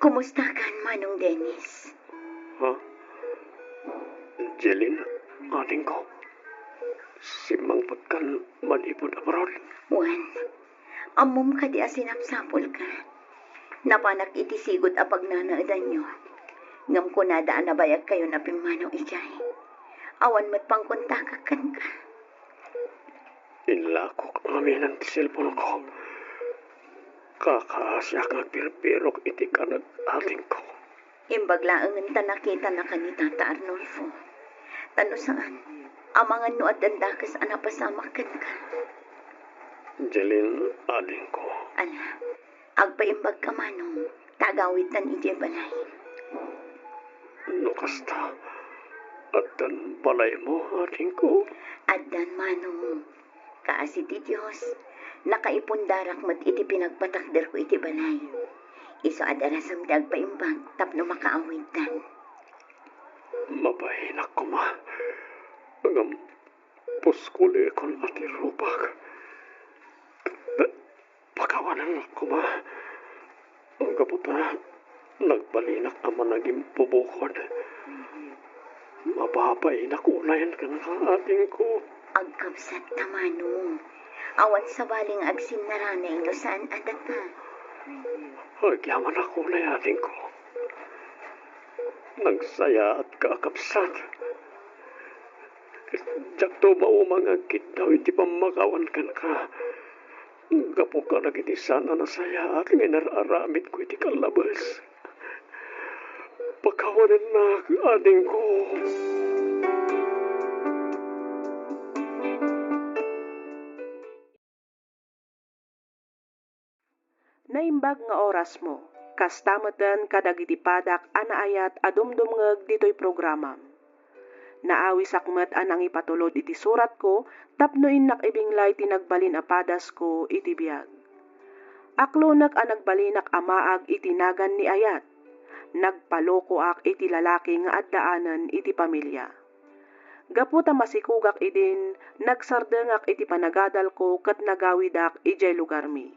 Kumusta ka, Manong Dennis? Ha? Jeline, ating ko. Si Mang Pagkan malipod abroad. Juan, amom ka di asinapsapol ka. Napanak iti sigot a pagnanaadan nyo. Ngam ko nadaan na bayag kayo na pimanong ikay. Awan mat pang kontakakan ka. Inlakok amin ang cellphone ko. Kakaasyak nga pirpirok iti kanag ating ko. Imbaglaangan ta nakita na ka ni Tata Arnulfo. Tano saan? Amangan no at dandakas anapasamakan ka. Jeline, aling ko. Ala, agpaimbag ka manong, tagawitan iti balay. Nukasta. At dan balay mo, ating ko. Addan manong, kaasi ti Diyos, nakaipundarak mat iti pinagpatakder ko iti balay. Iso adarasam dagpaimbag, tapno makaawitan. Mabahinak ko ma. Ngam puskuli kon ati rupag. Pakawanan ko ma. Ang kaputa, nagbalinak naman naging pubukod. Mababay na kunayan ka na ating ko. Agkabsat tamano, awan sa baling agsim na ranay no saan adata. Agyaman ako na ating ko. Nagsaya at kakapsat. Diyak to maumang agkit daw, iti pamakawan ka na ka. Gapo ka na iti sana na saya at nginararamit ko iti kalabas. Pagkawanan na ading ko. Naimbag nga oras mo, kastamatan kadagiti padak anaayat adumdumngeg ditoy programa. Naawi sakmet anang ipatulod iti surat ko, tapno innak ibinglay tinagbalin apadas ko iti biyag. Aklonak ang nagbalinak amaag iti nagan ni ayat. Nagpaloko ak iti lalaki nga addaanan iti pamilya. Gaputa masikugak idin, nagsardengak iti panagadal ko kat nagawidak ijay lugar mi.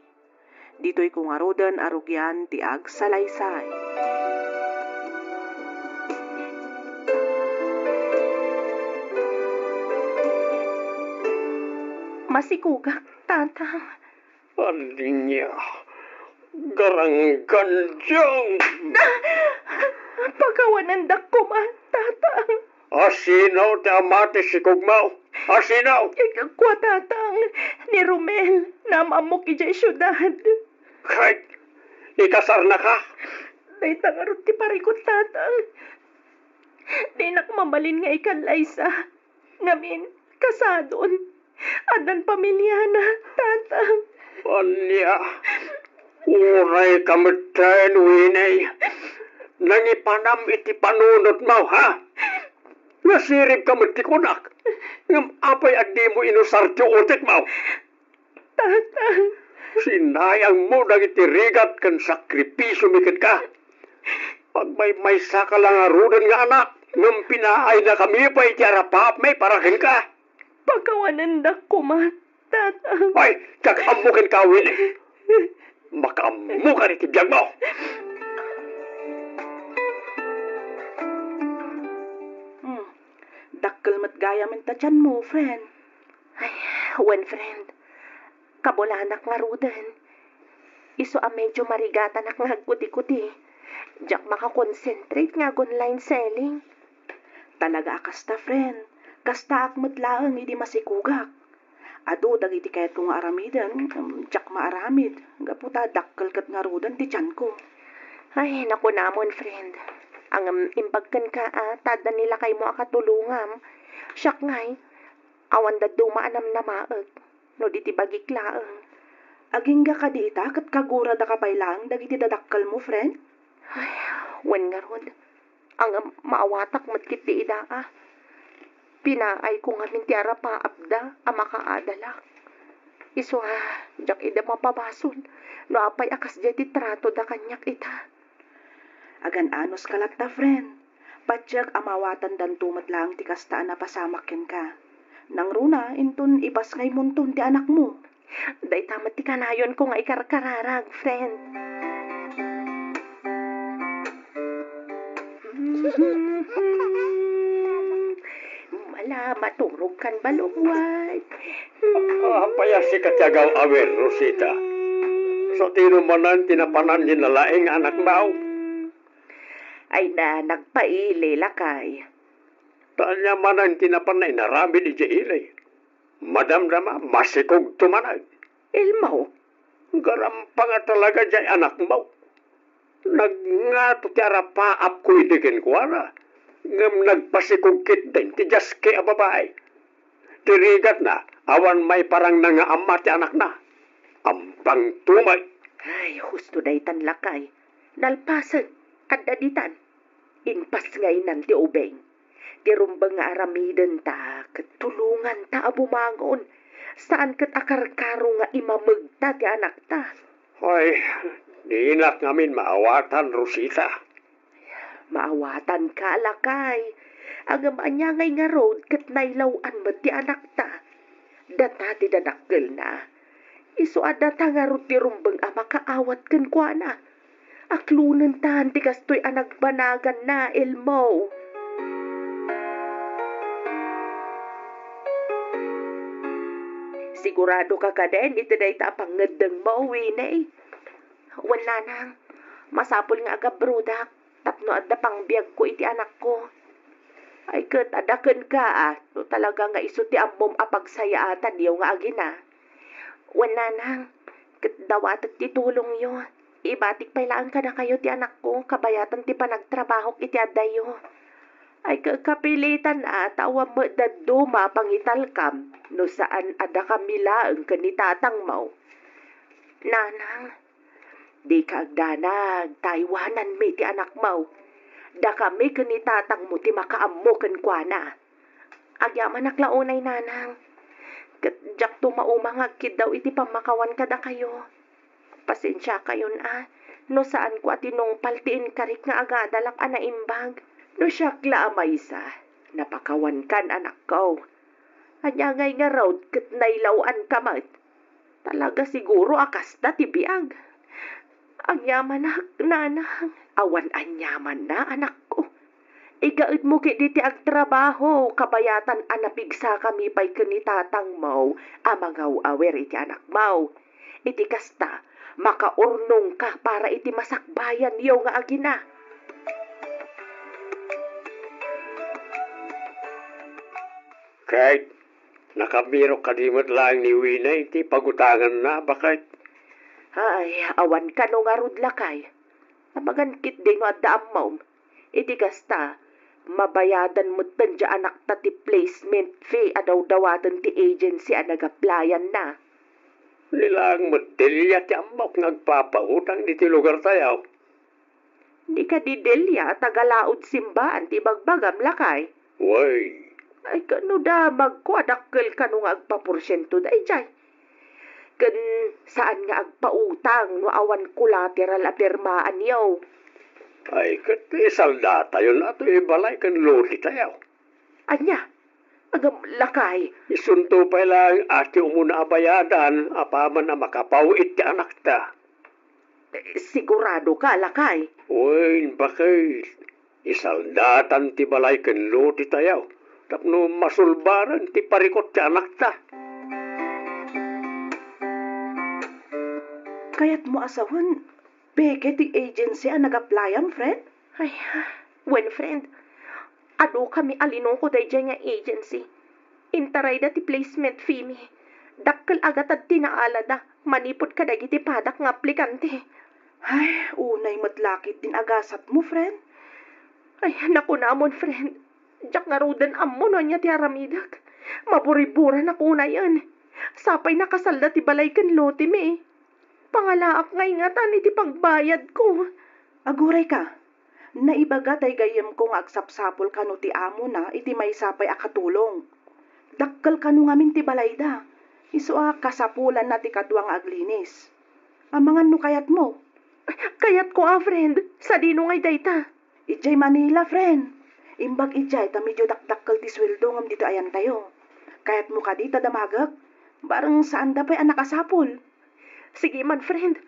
Dito'y kungarodan arugyan ti ag salaysay. Masikugak, Tata. Alinya, garangganjang. Pagawanan ko man, Tata. Asinaw ti amati si Kugmaw. Asinaw. Kwa, Tata, ni Romel, namamok ijay syudad. Kahit ikasar na ka. Day tangarot ti parikot, Tata. Day nakmamalin nga ikalaysa. Ngamin, kasadon. Adan pamilya na, Tata. Anya, uray kamitayan winay. Nangipanam iti panunod mo, ha? Nasirib kamit ti kunak. Ngam apay agdi mo inusar ti utik mo. Tata. Sinayang mo dagiti rigat kan sakripisyo mikit ka. Pag may saka lang arudan nga anak, ngam pinaay na kami pa iti arapap may parahin ka. Pagkawanan ko man, Tata. Ay, kakamukin ka, Willie. Makamukan iti biyag mo. Dakkel mat gaya man tatyan mo, friend. Ay, one friend. Kabulanak nga rudan. Iso a medyo marigatan ak nga hagkuti-kuti. Diyak makakonsentrate nga online selling. Talaga akasta, friend. Kasta akmat laang hindi masikugak. Ado dagiti kayat kong aramidan, tsak maaramid. Gaputa dakkel kat nga rudan ti tiyan ko. Ay, naku namon, friend. Ang imbagkan ka, tada nila kay mo akatulungam. Siyak ngay, awan da dumaanam na maag. No di ti bagik laang. Aging ka di ita, kat kagura da kapay lang, dagiti dadakkel mo, friend. Ay, wan nga rod. Ang maawatak matkit di ida, Pinaay ko nga mintiara pa abda, makaadalak. Iso jak ida mapabason. No apay akas jeti trato da kanyak ita. Agan anos kalat ta, friend. Padyag amawatan dan tumat lang ti kastaan na pasamakin ka. Nang runa, inton ipas ngay munton ti anak mo. Day tamat ti kanayon ko nga ikarkararag, friend. Mala, maturog kan balungwat. Paya si Katyagaw awer, Rosita. So tinumanan tinapanan din na laing anak bao. Ay na, nagpaili lakay. Tanya manan tinapanay na rabi di jailay. Madam-dama, masikog tumanag. Ilmo, Garampang nga talaga jay anak mo. Nagngato ti arapaap ko idigin ko ara. Ngam nagpasikugkit din ti jaske a babae. Tirigat na, awan may parang nangaama ti anak na. Ampang tumay. ay, husto day tan lakay. Nalpasan, at daditan. Inpas ngay ti ubeng. Ti rumbang nga aramiden ta, katulungan ta abumangon. Saan kat akarkaro nga imamagta ti anak ta. Hoy, dinak ngamin maawatan, Rosita. Maawatan ka, lakay. Agam anyangay nga road kat nailawan mo ti anak ta. Data ti dadakkel na. Iso adata nga road ti rumbang makaawat kan kwa na. Aklunan tahan ti kastoy anak banagan na, Elmo. Sigurado ka ka din, ito day tapang ngadang mauwi Wala nang, masapol nga aga brudak, tapno adda pang biyag ko iti anak ko. Ay kat adakan ka so talaga nga iso ti ammom apagsayaatan yaw nga agina. Wala nang, kat dawatat ti tulong yo. Ibatik pailaan ka na kayo ti anak ko, kabayatan ti panagtrabahok iti adayo. Ay kakapilitan tawa mo daduma pangitalkam no saan ada kamila ang kanitatang mo. Nanang, di ka agdanag, taiwanan mi ti anak mo. Da kami kanitatang mo ti makaammo kan kwa na. Agyaman naklaunay nanang. Katjak tumaumangagkid daw iti pamakawan kada kayo. Pasensya kayon no saan ko atinong paltiin karik nga agadalak anaimbag. No siya klaamay sa, napakawan kan anak ko. Anyangay nga raw, kat nailawan ka mat. Talaga siguro akas na tibiyag. Ang yaman na, nanang. Awan anyaman na, anak ko. Igaid mo kiti ag trabaho, kabayatan anapigsa kami pa'y kanitatang mo, amangaw awer iti anak mo. Iti kasta, makaurnong ka para iti masakbayan yaw nga agina. Kahit nakabiro kadimot lang ni Wina, iti pagutangan na, bakit? Ay, awan ka no nga rudlakay. Namagankit din no adda ammaw. Iti kasta, mabayadan mo tanja anak ta ti placement fee adaw-dawatan ti agency nagaplayan na. Nilang matilya ti amok nagpapautang diti lugar tayaw. Di ka didelya tagalaod simbaan ti bagbagam lakay. Way, Ay kano da magkwadakkel kano nga agpaporsyento da ijay. Kan saan nga agpautang no awan collateral apirmaan yaw. ay kat isaldata yun ato ibalay kan loti tayaw. Anya, agam lakay. Isunto pa lang ati umuna abayadan, apaman na makapawit ti anak ta. Sigurado ka lakay. Uy, bakit? Isaldatan ti balay kan loti tayaw. Tapno masulbaran ti parikot ti anak ta. Kaya't mo asawan, beke ti agency nag-applyan, friend? Ay, when friend, ado kami alinong ko day dyan nga agency. Intaray da ti placement fee mi. Dakkel agat at tinaala da, manipod ka dagiti padak nga aplikante. Ay, unay matlakit din agasat mo, friend. Ay, naku namon friend. Diyak nga rudan ammo no niya ti aramidak. Maburibura na kuna yan. Sapay nakasalda ti balay kan lote mi. Pangalaak nga ingatan iti pagbayad ko. Aguray ka. Naibaga tay gayem kong agsapsapol kano ti amo na iti may sapay akatulong. Dakkel kano ngamin ti balay da. Isu kasapulan na ti kadwang aglinis. Amangan no kayat mo. Kayat ko friend. Sa dino ngay dayta. Ijay Manila, friend. Imbag ijay ta medyo dakdakkel ti sweldo ngam dito ayan tayo. Kaya't mo ka dita damagak, barang saan da pa'y anak asapol. Sige man, friend.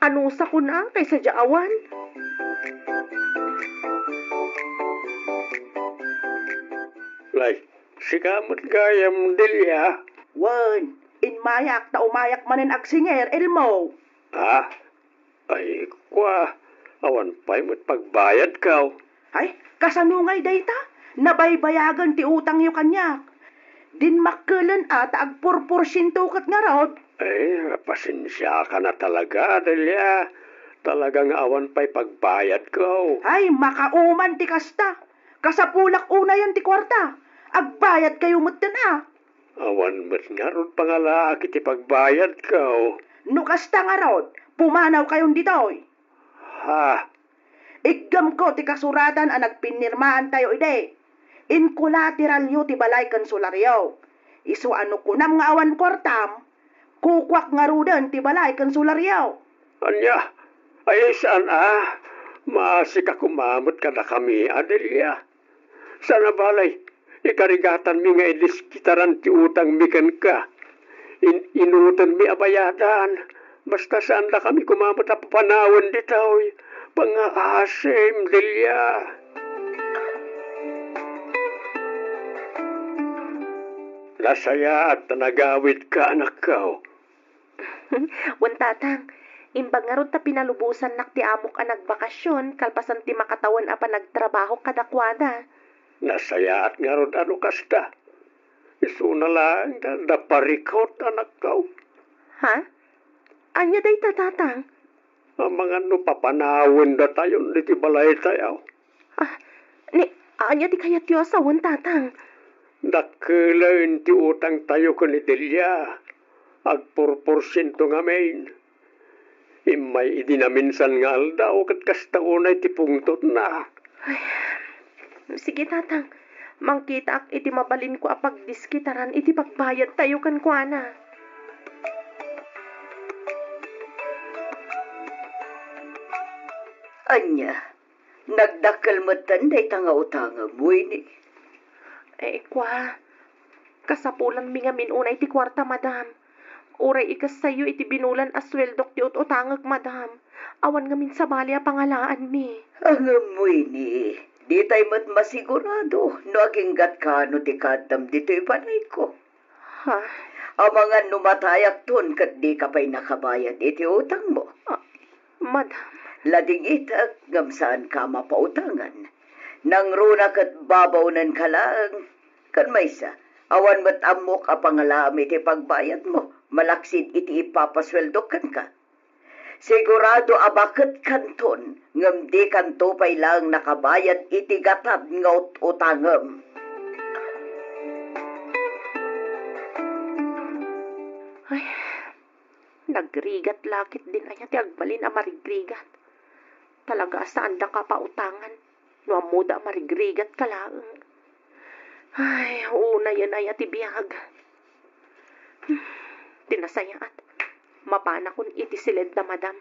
Anusa ko na kaysa jaawan. Lay, sikamot gayam Delia. Wen, inmayak ta umayak manen agsinger, Elmo. Ha? Ay, kwa. Awan pa'y mo't pagbayad ka. Ay, kasanungay dayta, nabaybayagan ti utang yu kanyak. Din makkelan at agpurporsinto kat nga raod. Ay, pasensya ka na talaga, Delia. Talagang awan pa'y pagbayad ko. Ay, makauman ti kasta. Kasapulak una yan ti kwarta. Agbayad kayo mutten ah. Awan mo't nga ron pangalaki ti pagbayad ko. No kasta nga raod, pumanaw kayon ditoy. Ha? Igam ko ti kasuratan ang nagpinirmaan tayo ide. In collateral yu ti balay konsularyo. Isu ano kunam nga awan kwartam, kukwak nga rudan ti balay konsularyo. Anya? Ay, saan Maasik ako mamot ka na kami, Adelia. Sana balay, ikarigatan mi nga iliskitaran ti utang mikan ka. Inutan mi abayadan. Basta saan na kami kumamot na papanawan ditoy. Pangaasim, Delia. Nasaya at nagawid ka, anak ko. Wan tatang, imbang nga ron ta pinalubusan nak ti amok a nagbakasyon, kalpasan ti makatawan a pa nagtrabaho kadakwada. Nasaya at nga ron ano kasta. Isu na lang da parikot, anak ko. Ha? Anya day tatang? Ang mga no papanawin da tayo niti balay tayo. Anya di kayat yu asawan tatang? Dakulain ti utang tayo ko ni Delia. Agpurporsinto nga main. Imay idinaminsan nga aldaw kat kastaunay ti pungtot na. Sige tatang, mangkita ak iti mabalin ko apag diskitaran iti pagbayad tayo kan kuana. Anya, nagdakkel matan day tanga utanga mo ini. Kwa, kasapulan mi nga minunay ti kwarta, madam. Uray ikas sayo iti binulan asweldok ti utangag, madam. Awan nga min sa bali a pangalaan mi. Ang mo ini, di tayo mat masigurado no aginggat ka no ti kadam dito'y panay ko. Ha? Ang mga numatayak ton kat di ka pa'y nakabayad iti utang mo. Madam. Lading itag ngam saan ka mapautangan. Nang runa kat babaw nan kalaang, kan maysa, awan mat amok a pangalaam iti pagbayad mo, malaksid iti ipapasweldo kan ka. Sigurado abaket kanton, ngam di kanto pa'y lang nakabayad iti gatad ngaut utangam. Ay, nagrigat lakit din aya ti agbalin a marigrigat. Talaga saan da ka pautangan, no amuda marigrigat ka lang. Ay, una yan ay ati biyag. Tinasayaat. Mapana kun iti silid na madam.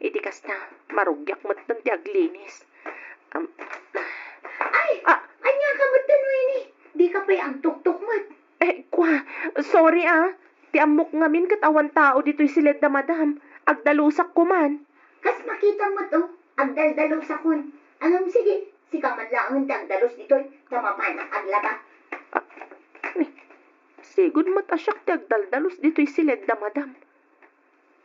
Iti kasta, marugyak matan ti aglinis. Anya ka matan mo ini. Di ka pa'y ang tuktok mat. Sorry Ti amok ngamin kat awan tao dito'y silid na madam. Agdalusak ko man. Kas makita mo to, agdaldalos akon. Anong sige, sika man lang ang dagdalos dito'y tamapanak aglaba. Sigud matasyak ti agdaldalos dito'y silid na madam.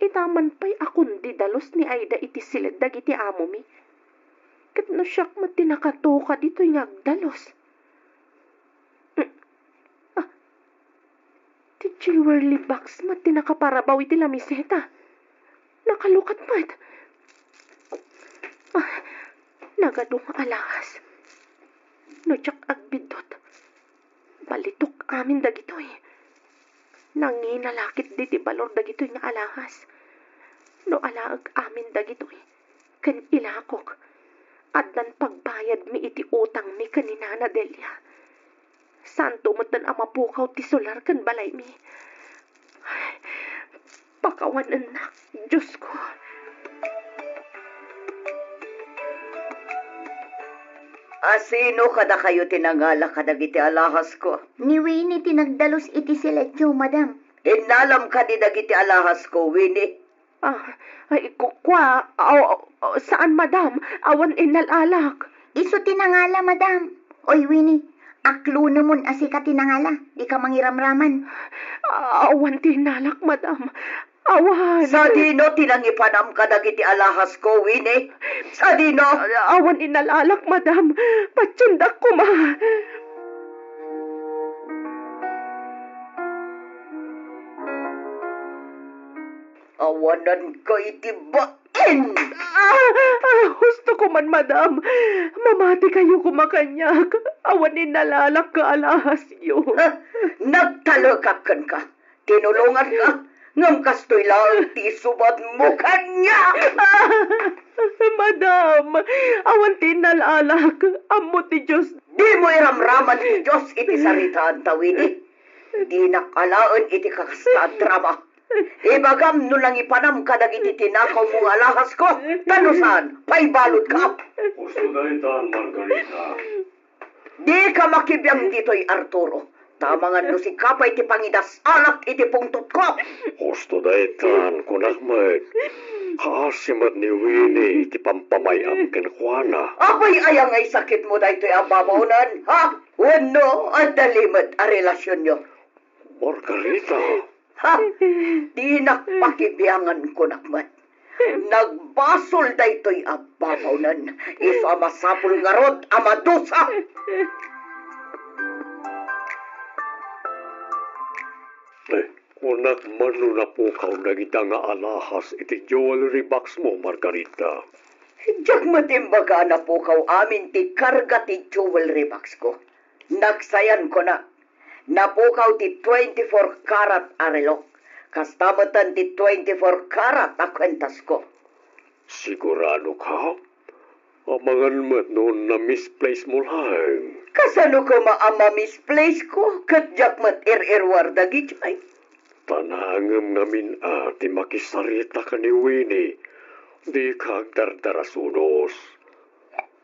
Itaman pa'y akon di dalos ni Aida iti silid dagiti amo mi. Kat no siyak mat tinakatoka dito'y ngagdalos. Ti jewelry box mat tinakaparabaw iti lamiseta. Nakalukat mat. Nagadong alahas. No tsak agbidot. Balitok amin dagitoy. Nanginalakit di ti balor dagitoy nga alahas. No alaag amin dagitoy. Kan ilakok. Addan pagbayad mi iti utang mi kanina na Delia. Santo matan amapukaw ti solar kan balay mi. Ay, pakawan anak, Diyos ko. Asino kada kayo tinangala kadagiti alahas ko? Ni Winnie tinagdalos iti siletyo, madam. Inalam ka di dagiti alahas ko, Winnie. Saan, madam? Awan inalalak. Iso tinangala, madam. Oy, Winnie, aklo naman asi ka tinangala. Di ka mangiramraman. Awan tinalak, madam. Awan. Sa dino tinangipanam ka dagiti alahas ko, Winnie? Sa dino? Awan inalalak, madam. Patsundak ko, ma. Awanan ka itibain! Gusto ko man, madam. Mamati kayo kumakanyag. Awan inalalak ka alahas yun. Nagtalakakan ka. Tinulungan ka. Ngam kastoy lang ti subad mo kanya. Madam, awan tinalalak. Amo ti Diyos. Di mo iramraman ti Diyos iti saritaan tawini. Di nakalaan iti kakasta drama. Ibagam no lang ipanam ka dagiti tinakaw mong alahas ko. Tanusan, paibalot ka. Gusto na itan, Margarita. Di ka makibiyang dito'y Arturo. Tamangan no si kapay ti pangidas alak iti pungtot ko. Gusto na itan, kunakmat. Kaasimat ni Winnie iti pampamayam kenkwana. Apay ayang ay sakit mo dahito'y ababonan, ha? Wano, ang dalimad a relasyon nyo. Margarita. Ha? Di nakpakibiyangan ko nakmat. Nagbasol daytoy ababaw-nan. Iso amasapul nga rod, amadusa. Kunak manu na po kaw nagita nga alahas iti jewelry box mo, Margarita. Diyak matimbaga na po kaw amin ti karga ti jewelry box ko. Nagsayan ko na. Napukaw ti 24 karat arelok. Kastamatan ti 24 karat a kwentas ko. Sigurado ka? Amangan mo't noon na misplace mo lang. Kasano ko maama misplace ko? Kadyak mat ir-irwar dagiti. Tanangam namin ti makisarita ka ni Winnie. Di kag dardarasunos.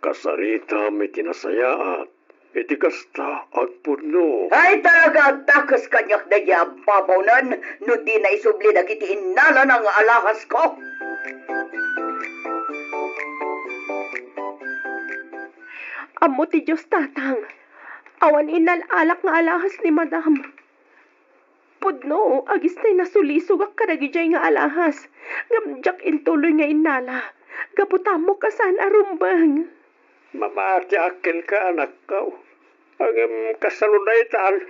Kasarita may tinasayaat. Iti kasta agpuno. Ay talaga takas kanyak na yam papaw-nan no di na isubli dagiti inala ng alahas ko. Amo ti Diyos, tatang. Awan inalalak nga alahas ni madam. Pudno, agis na nasulisog ak karagijay nga alahas. Gamjak intuloy nga inala. Gaputamo ka saan arumbang. Mamati akin ka, anak ka. Ang kasalunaytaan,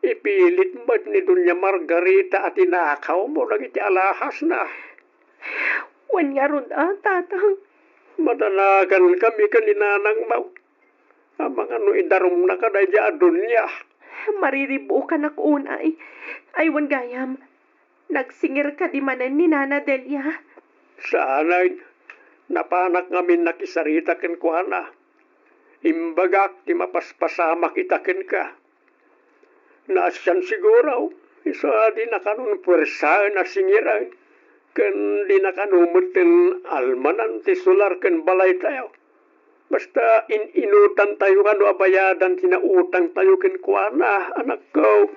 ipilit mo ni Dunya Margarita at inakaw mo lang iti alahas na. Wan nga ron tatang. Madanagan kami kaninanang mau. Ang mga idarum na ka na dya Dunya. Mariribu ka na kunay. Ay, wan gayam. Nagsingir ka di manan ni Nana Delia. Sanay. Napanak ngamin nakisarita ken kuana. Imbagak ti mapaspasamak itaken ka. Nasyan siguro. Isa di nakanun puwersaan na singiran. Ken di nakanumutin almanan ti sular ken balay tayo. Basta inutan tayo kano abayadan tinautang tayo ken kuana, anak ko.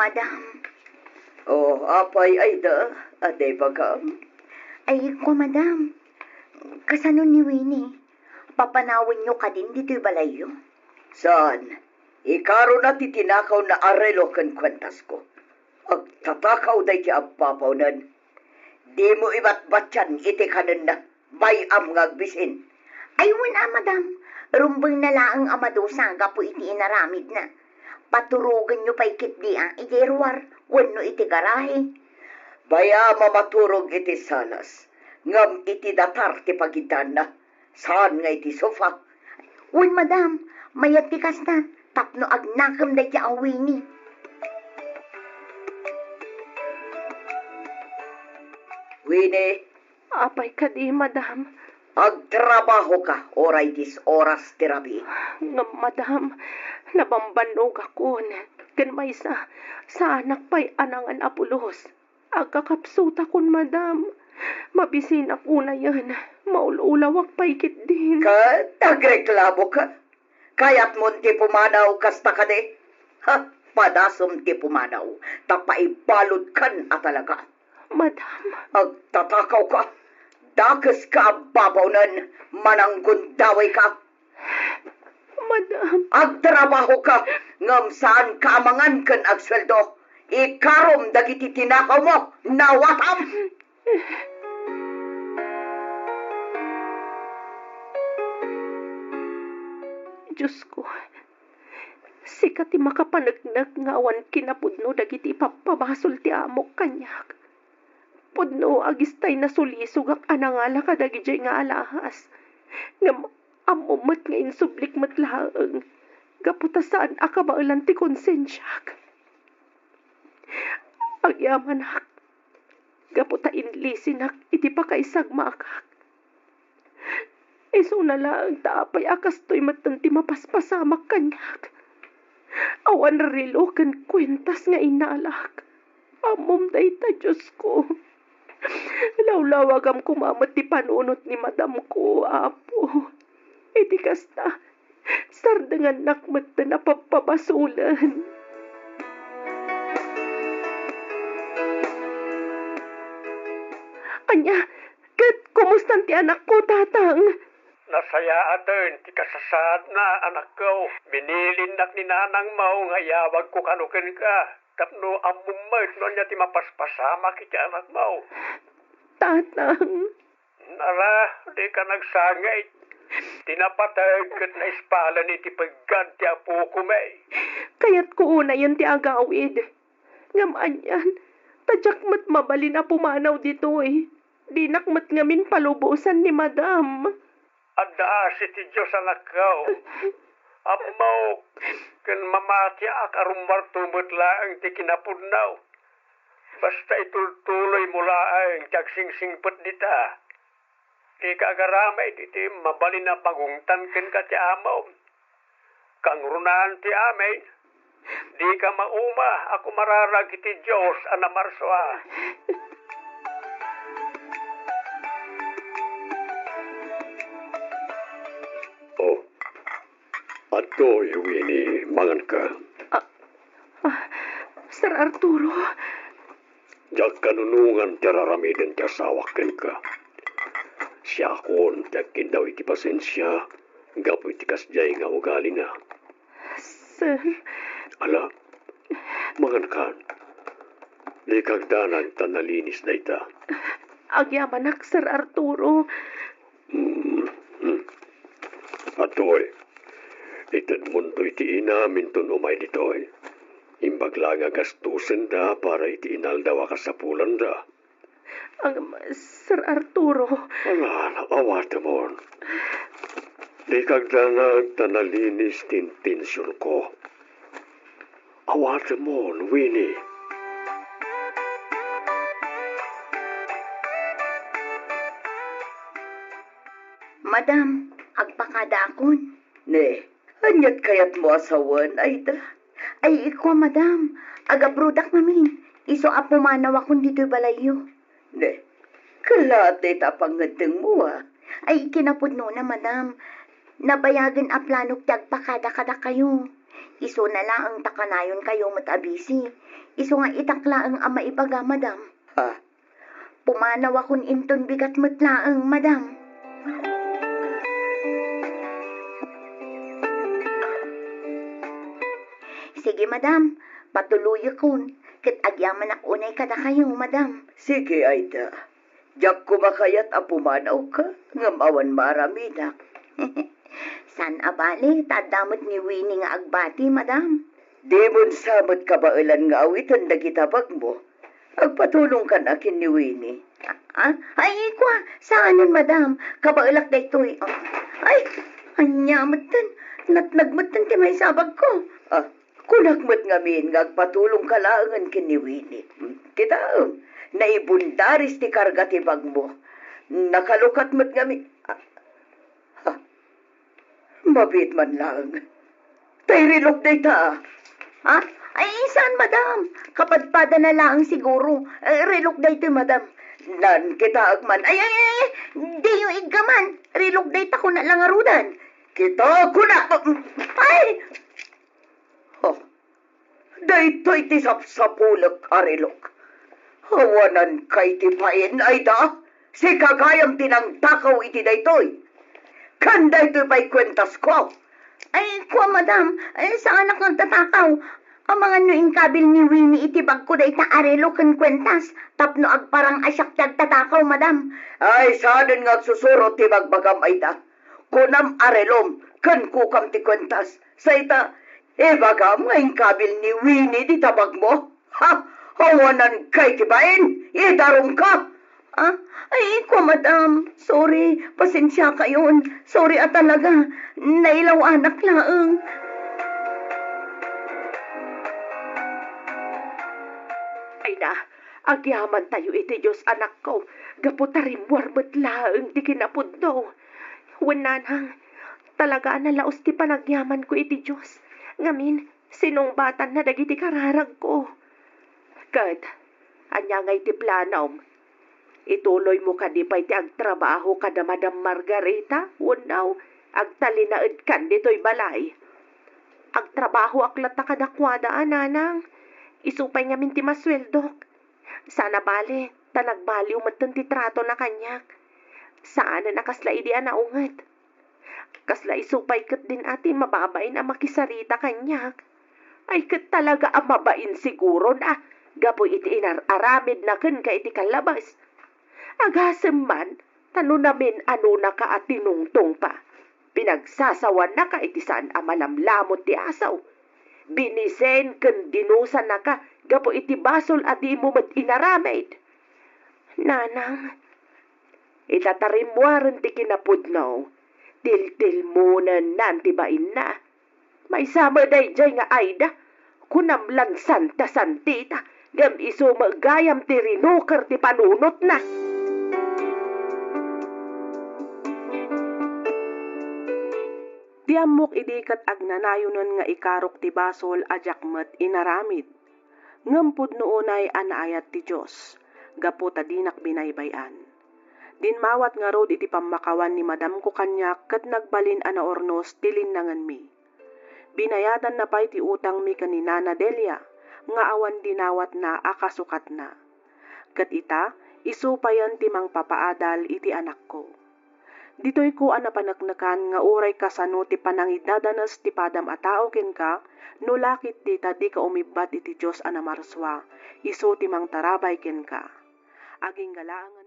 Madam. Oh, apay ay da. Aday bagam. Ay ko, madam. Kasano ni Winnie? Papanawin nyo ka din dito'y balayo? Saan? Ikaro na titinakaw na arelo ken kwentas ko. Agtatakaw day ti apapaw-nan. Di mo ibatbatyan iti kanan na. Bayam ngagbisin. Ay, wala, madam. Rumbang na laang amadusa gapo iti inaramid na. Paturugan nyo pa ikit di ang idirwar. Wano iti garahe. Baya mamaturog iti salas. Ngam iti datar ti pagitan na. Saan nga iti sofa? Wan, madam. Mayat ti kasta. Tapno agnakam da ti awini. Winnie, Apay ka di, madam. agtrabaho ka oray dis oras tirabi. Nga, madam, nabambanog ako. Gan may sa anak pa'y anangan apulos. Agkakapsuta kun, madam. Mabisin ako na yan. Maululawak paikit din. Nagreklamo ka? Kaya't mo ti pumanaw kasta ka de? Ha? Padasom ti pumanaw. Tapaibalod kan talaga. Madam, Agtatakaw ka. Dakas ka babawnan. Mananggundaway ka. madam, Agtrabaho ka. Ngam saan kaamangan kan agsweldo. Ikarom dagiti tinakaw mo. Nawatam! Diyos ko. Sikat ti makapanagnak nga awan kinapudno dagiti ipapabasol ti amok kanyak. Pudno agistay na sulisog ak anangala kadagijay nga alahas. Nga amumat nga insublik matlaang. Gaputasaan akabailan ti konsensyak. Agyamanak. Gaputa inlisinak iti pakaisagma akak. Iso na lang tapay akas to'y matanti mapaspasamak kanyak. Awan rilo kan kwentas nga inalak. Amom day ta, Diyos ko. Lawlawagam kumamat ti panunot ni madam ko, apo. Iti kasta, sardangan nakmat na napapabasulan. Anya, kat kumustan ti anak ko, tatang? Nasayaan din, ti kasasad na anak ko. Binilindak ni nanang mo, nga yawag ko kanukin ka. Tapno amumait no niya ti mapaspasama kiti anak mo. Tatang, Nara, di ka nagsangay. Tinapatag kat na ispala ni ti paggan ti apo ko may. kaya't ko una yun ti agawid. Ngaman yan, tadyak mat mabalin na pumanaw dito eh. Di nakmat ngamin palubusan ni madam. Ada si ti Diyos anak ko. Amaw, kan mamati akarumbar tumot laang ti kinapudnaw. Basta itultuloy mo laang tiyagsingsingpot dita. Di kagaramay diti mabalin na pagungtan ken ka ti amaw. Kang runaan ti amin. Di ka mauma, ako mararag iti Diyos anamarsoa. Oh, ato Winnie, mangan ka. Sir Arturo, Jak kanunungan ti raramiden ti asawaken ka. Siya kon tiyakin daw iti pasensya. Gapo iti kasjay nga ugali na. sir, Ala, mangan kan. Di kagdanan tanalinis na ita. agyamanak Sir Arturo. Atoy, itad mundo iti inamin to umay ditoy. Imbag lang nga gastusin da para iti inaldawa ka sa pulan da. Sir Arturo, Ala, awata mo. Di kagdanan tanalinis tintensyon ko. Awata mo, Winnie. Madam, agpakadakon. Ne, anyat kayat mo asawan, ay da. Ay, ikaw, madam. Agabrudak namin. Iso apumanaw akong dito'y balayo. Ne, kalate tapangateng mo Ay, kinapudno na, madam. Nabayagan a planok tagpakada-kada kayo. Iso na lang ang takanayon kayo matabisi. Iso nga itakla ang ama ibaga, madam. Ha? Pumanaw akong inton bigat matlaang, madam. Sige, madam. Patuloy akon. Kat agyaman ako unay kada kayo, madam. Sige, Aida. Jak kumakayat apumanaw ka, ngamawan maramidak. San abali, tadamot ni Winnie nga agbati, madam. Di mon samot kabailan nga awitan dagitabag mo. Agpatulong ka na kin ni Winnie. Ay, ikwa, saanan, madam? Kabailak da ito'y. Ay, anyamatan. Natnagmatan ti may sabag ko. Kunakmat ngamin nga agpatulong ka laangan kin ni Winnie. Kita, naibundaris ti karga ti bag mo. Nakalukat mat ngamin. Mabit man lang. Tay rilok day ta. Ha? Ay, saan, madam? Kapadpada na lang siguro. Relok day to, madam. Nan kita agman. Ay, di yung igaman. Relok day ako na lang arudan. Kita ko na. Ay! Oh, daytoy ti sapsapulak arelok. Hawanan kay ti pain ay da. Si kagayam tinangtakaw iti daytoy. Kan daytoy pa'y kwentas ko. Ay, ko, madam. Ay, saan ako nagtatakaw? Ang mga nuing kabil ni Winnie itibag ko day ta arelo kan kwentas. Tapno agparang asyak tatakaw, madam. Ay, saan nga susuro tibag bagam ay da. Kunam arelom, kan kukam ti kwentas. Sa ita, bagam ngayon kabil ni Winnie di tabag mo. Ha? Hawanan kay tibain. Idarong ka. Ah, ay, ko, madam. Sorry, pasensya kayon. Sorry talaga. Nailaw anak laang. Ay na, agyaman tayo iti Diyos anak ko. Gaputarim warmet laang di kinapudno. Wananang, talaga na laos ti panagyaman ko iti Diyos. Ngamin, sinong batan na dagiti kararag ko. Kat, anya ngay ti planom. Ituloy mo ka di pa'y ti agtrabaho ka na Madam Margarita. Unaw, agtalinaed kan dito'y balay. Agtrabaho aklat na kadakwadaan, nanang. Isupay nga minti masweldo. Sana bale, tanagbali umatan ti trato na kanyak. Saan na nakasla idi anaungat. Kasla isupay kat din ati mababain ang makisarita kanyak. Ay kat talaga ang mabain siguro na. Gapoy iti inararamid na ken ka iti kalabas. Agasem man, tano namin ano na ka at tinungtong pa. Pinagsasawan na ka iti saan amalamlamot ti asaw. Binisen ken dinusan na ka, gapo iti basol at di mo mat inaramid. Nanang, itatarimwaran ti kinapudnaw, til muna nantibain na. May sama day jay nga ayda, kunam lang santa santita, gam iso magayam ti rinukar ti panunot na. Tiamok idikat agnanayonon nga ikarok ti basol ajakmet inaramid. Ngempud noonay anaayat ti Diyos, gapu ta dinak binaybayan. Dinmawat nga rod iti pamakawan ni madam ko kanyak kat nagbalin ana ornos tilinnangan mi. Binayadan na pa'y ti utang mi kanina na Delia, nga awan dinawat na akasukat na. Kat ita, isupayan ti mang papaadal iti anak ko. Dito'y ko anapanaknakan nga uray kasano ti panangidadanas ti padam a tao ken ka, no lakit dita di ka umibat iti Diyos anamarswa, iso ti mang tarabay ken ka. Aging galaang